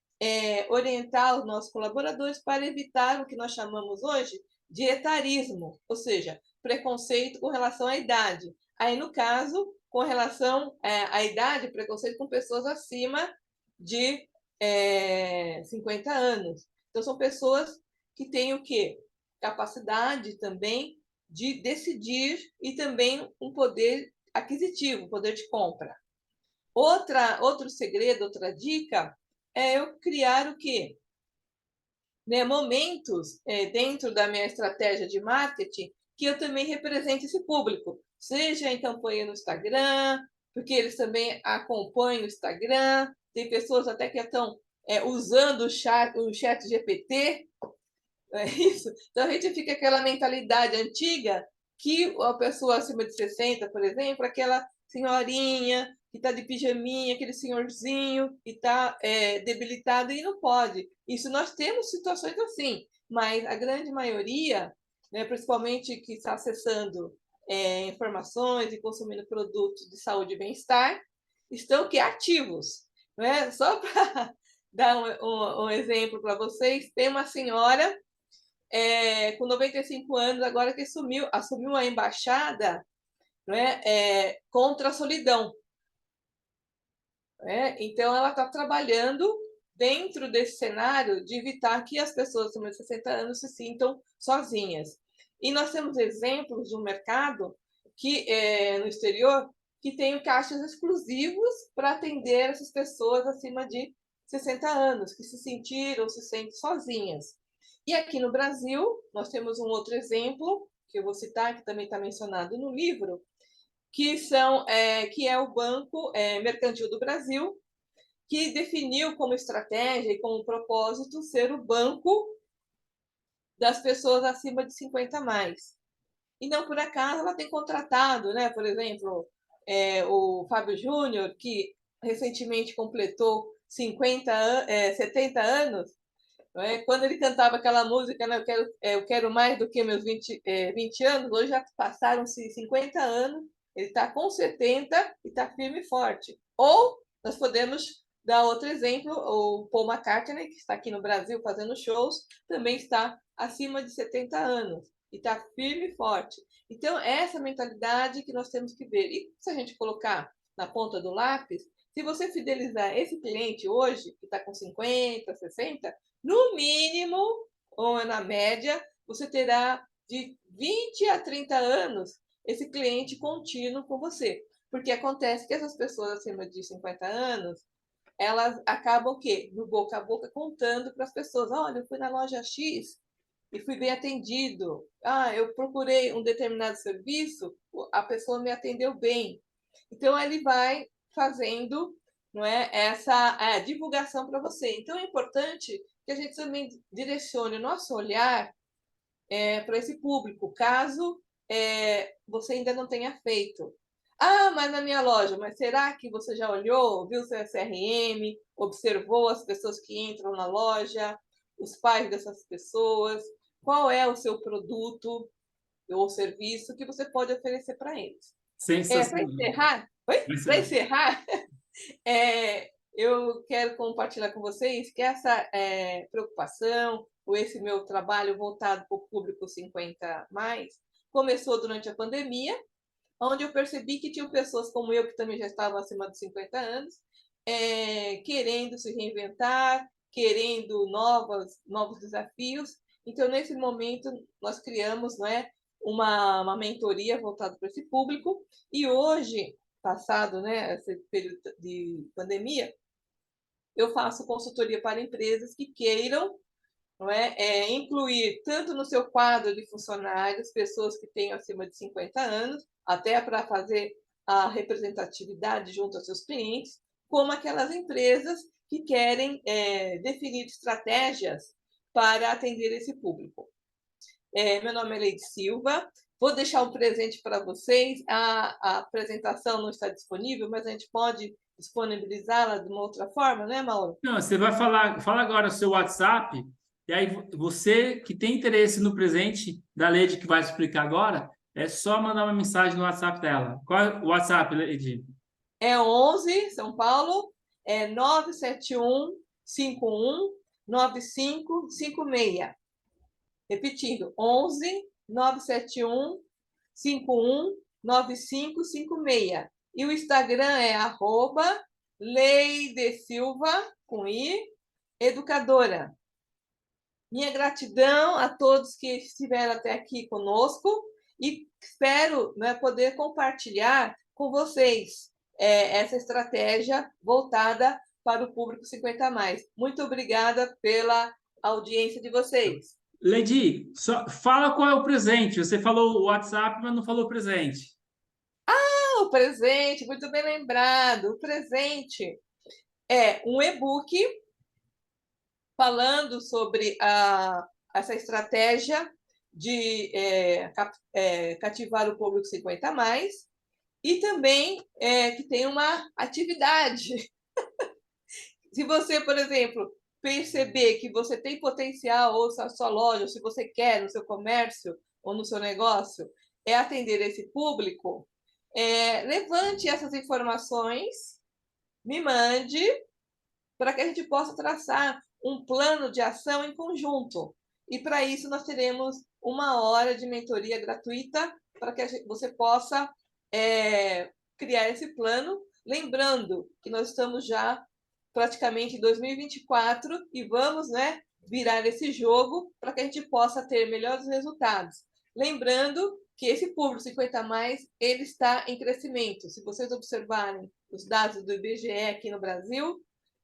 orientar os nossos colaboradores para evitar o que nós chamamos hoje de etarismo, ou seja, preconceito com relação à idade. Aí, no caso, com relação à idade, preconceito com pessoas acima de 50 anos. Então, são pessoas que têm o quê? Capacidade também de decidir e também um poder aquisitivo, poder de compra. Outro segredo, outra dica, é eu criar o quê? Momentos dentro da minha estratégia de marketing que eu também represente esse público, seja em campanha no Instagram, porque eles também acompanham o Instagram, tem pessoas até que estão usando o chat GPT, não é isso? Então, a gente fica com aquela mentalidade antiga que a pessoa acima de 60, por exemplo, aquela senhorinha que está de pijaminha, aquele senhorzinho que está debilitado e não pode. Isso nós temos situações assim, mas a grande maioria, né, principalmente que está acessando informações e consumindo produtos de saúde e bem-estar, estão que ativos. Né? Só para dar um exemplo para vocês, tem uma senhora com 95 anos, agora que assumiu a embaixada, né, contra a solidão. Então, ela está trabalhando dentro desse cenário de evitar que as pessoas acima de 60 anos se sintam sozinhas. E nós temos exemplos no mercado, no exterior, que tem caixas exclusivos para atender essas pessoas acima de 60 anos, que se sentem sozinhas. E aqui no Brasil, nós temos um outro exemplo, que eu vou citar, que também está mencionado no livro, que é o Banco Mercantil do Brasil, que definiu como estratégia e como propósito ser o banco das pessoas acima de 50 mais. E não por acaso ela tem contratado, né, por exemplo, o Fábio Júnior, que recentemente completou 70 anos, quando ele cantava aquela música, né, eu quero mais do que meus 20 anos, hoje já passaram-se 50 anos, ele está com 70 e está firme e forte. Ou nós podemos dar outro exemplo, o Paul McCartney, que está aqui no Brasil fazendo shows, também está acima de 70 anos. e está firme e forte. Então, é essa mentalidade que nós temos que ver. E se a gente colocar na ponta do lápis, se você fidelizar esse cliente hoje, que está com 50, 60, no mínimo, ou na média, você terá de 20 a 30 anos esse cliente contínuo com você. Porque acontece que essas pessoas acima de 50 anos, elas acabam o quê? No boca a boca contando para as pessoas, olha, eu fui na loja X e fui bem atendido. Ah, eu procurei um determinado serviço, a pessoa me atendeu bem. Então, ele vai fazendo, não é, essa divulgação para você. Então, é importante que a gente também direcione o nosso olhar para esse público, caso você ainda não tenha feito. Ah, mas na minha loja, mas será que você já olhou, viu seu CRM, observou as pessoas que entram na loja, os pais dessas pessoas, qual é o seu produto ou serviço que você pode oferecer para eles? Para Sensacional. encerrar, para encerrar, eu quero compartilhar com vocês que essa preocupação, ou esse meu trabalho voltado para o público 50 mais, começou durante a pandemia, onde eu percebi que tinham pessoas como eu, que também já estavam acima de 50 anos, querendo se reinventar, querendo novos desafios. Então, nesse momento, nós criamos, não é, uma mentoria voltada para esse público, e hoje, passado, né, esse período de pandemia, eu faço consultoria para empresas que queiram, não é, incluir tanto no seu quadro de funcionários pessoas que tenham acima de 50 anos, até para fazer a representatividade junto aos seus clientes, como aquelas empresas que querem definir estratégias para atender esse público. Meu nome é Leide Silva. Vou deixar um presente para vocês. A apresentação não está disponível, mas a gente pode disponibilizá-la de uma outra forma, né, Mauro? Não, você vai fala agora o seu WhatsApp, e aí você que tem interesse no presente da Leide, que vai explicar agora, é só mandar uma mensagem no WhatsApp dela. Qual é o WhatsApp, Leide? É 11, São Paulo, 971 51 9556. Repetindo, 11 971 51 9556. E o Instagram é @leidesilva, com I, educadora. Minha gratidão a todos que estiveram até aqui conosco e espero, né, poder compartilhar com vocês essa estratégia voltada para o público 50 mais. Muito obrigada pela audiência de vocês. Leide, só fala qual é o presente. Você falou o WhatsApp, mas não falou o presente. O presente, muito bem lembrado. O presente é um e-book falando sobre essa estratégia de cativar o público 50 mais, e também que tem uma atividade. Se você, por exemplo, perceber que você tem potencial, ou na sua loja, ou se você quer no seu comércio ou no seu negócio, atender esse público, levante essas informações, me mande, para que a gente possa traçar um plano de ação em conjunto. E para isso nós teremos 1 hora de mentoria gratuita para que você possa criar esse plano, lembrando que nós estamos já praticamente em 2024 e vamos, né, virar esse jogo para que a gente possa ter melhores resultados. Lembrando que esse público 50 mais, ele está em crescimento. Se vocês observarem os dados do IBGE aqui no Brasil,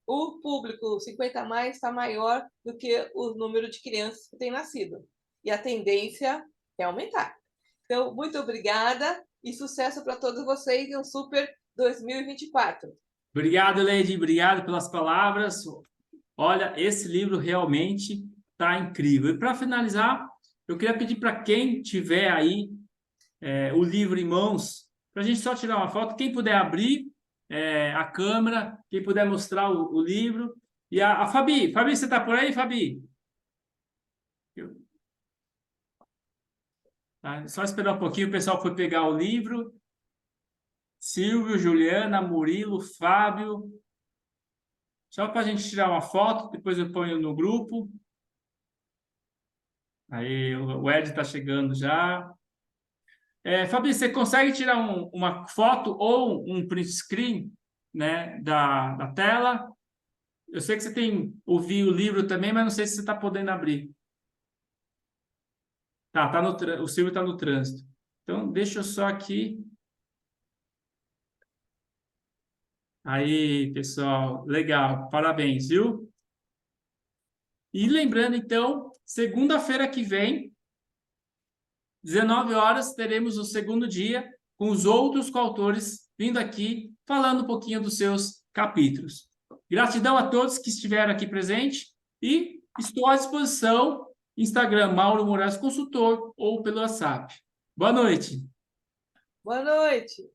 o público 50 mais está maior do que o número de crianças que têm nascido. E a tendência é aumentar. Então, muito obrigada e sucesso para todos vocês em um super 2024. Obrigado, Leide. Obrigado pelas palavras. Olha, esse livro realmente está incrível. E para finalizar, eu queria pedir para quem tiver aí o livro em mãos, para a gente só tirar uma foto. Quem puder abrir a câmera, quem puder mostrar o livro. E a Fabi. Fabi, você está por aí, Fabi? Tá, só esperar um pouquinho, o pessoal foi pegar o livro. Silvio, Juliana, Murilo, Fábio. Só para a gente tirar uma foto, depois eu ponho no grupo. Aí, o Ed está chegando já. Fabi, você consegue tirar uma foto ou um print screen, né, da tela? Eu sei que você tem ouvido o livro também, mas não sei se você está podendo abrir. Tá o Silvio está no trânsito. Então, deixa eu só aqui. Aí, pessoal, legal, parabéns, viu? E lembrando, então, segunda-feira que vem, 19 horas, teremos o segundo dia com os outros coautores vindo aqui, falando um pouquinho dos seus capítulos. Gratidão a todos que estiveram aqui presentes e estou à disposição, Instagram Mauro Moraes Consultor ou pelo WhatsApp. Boa noite. Boa noite.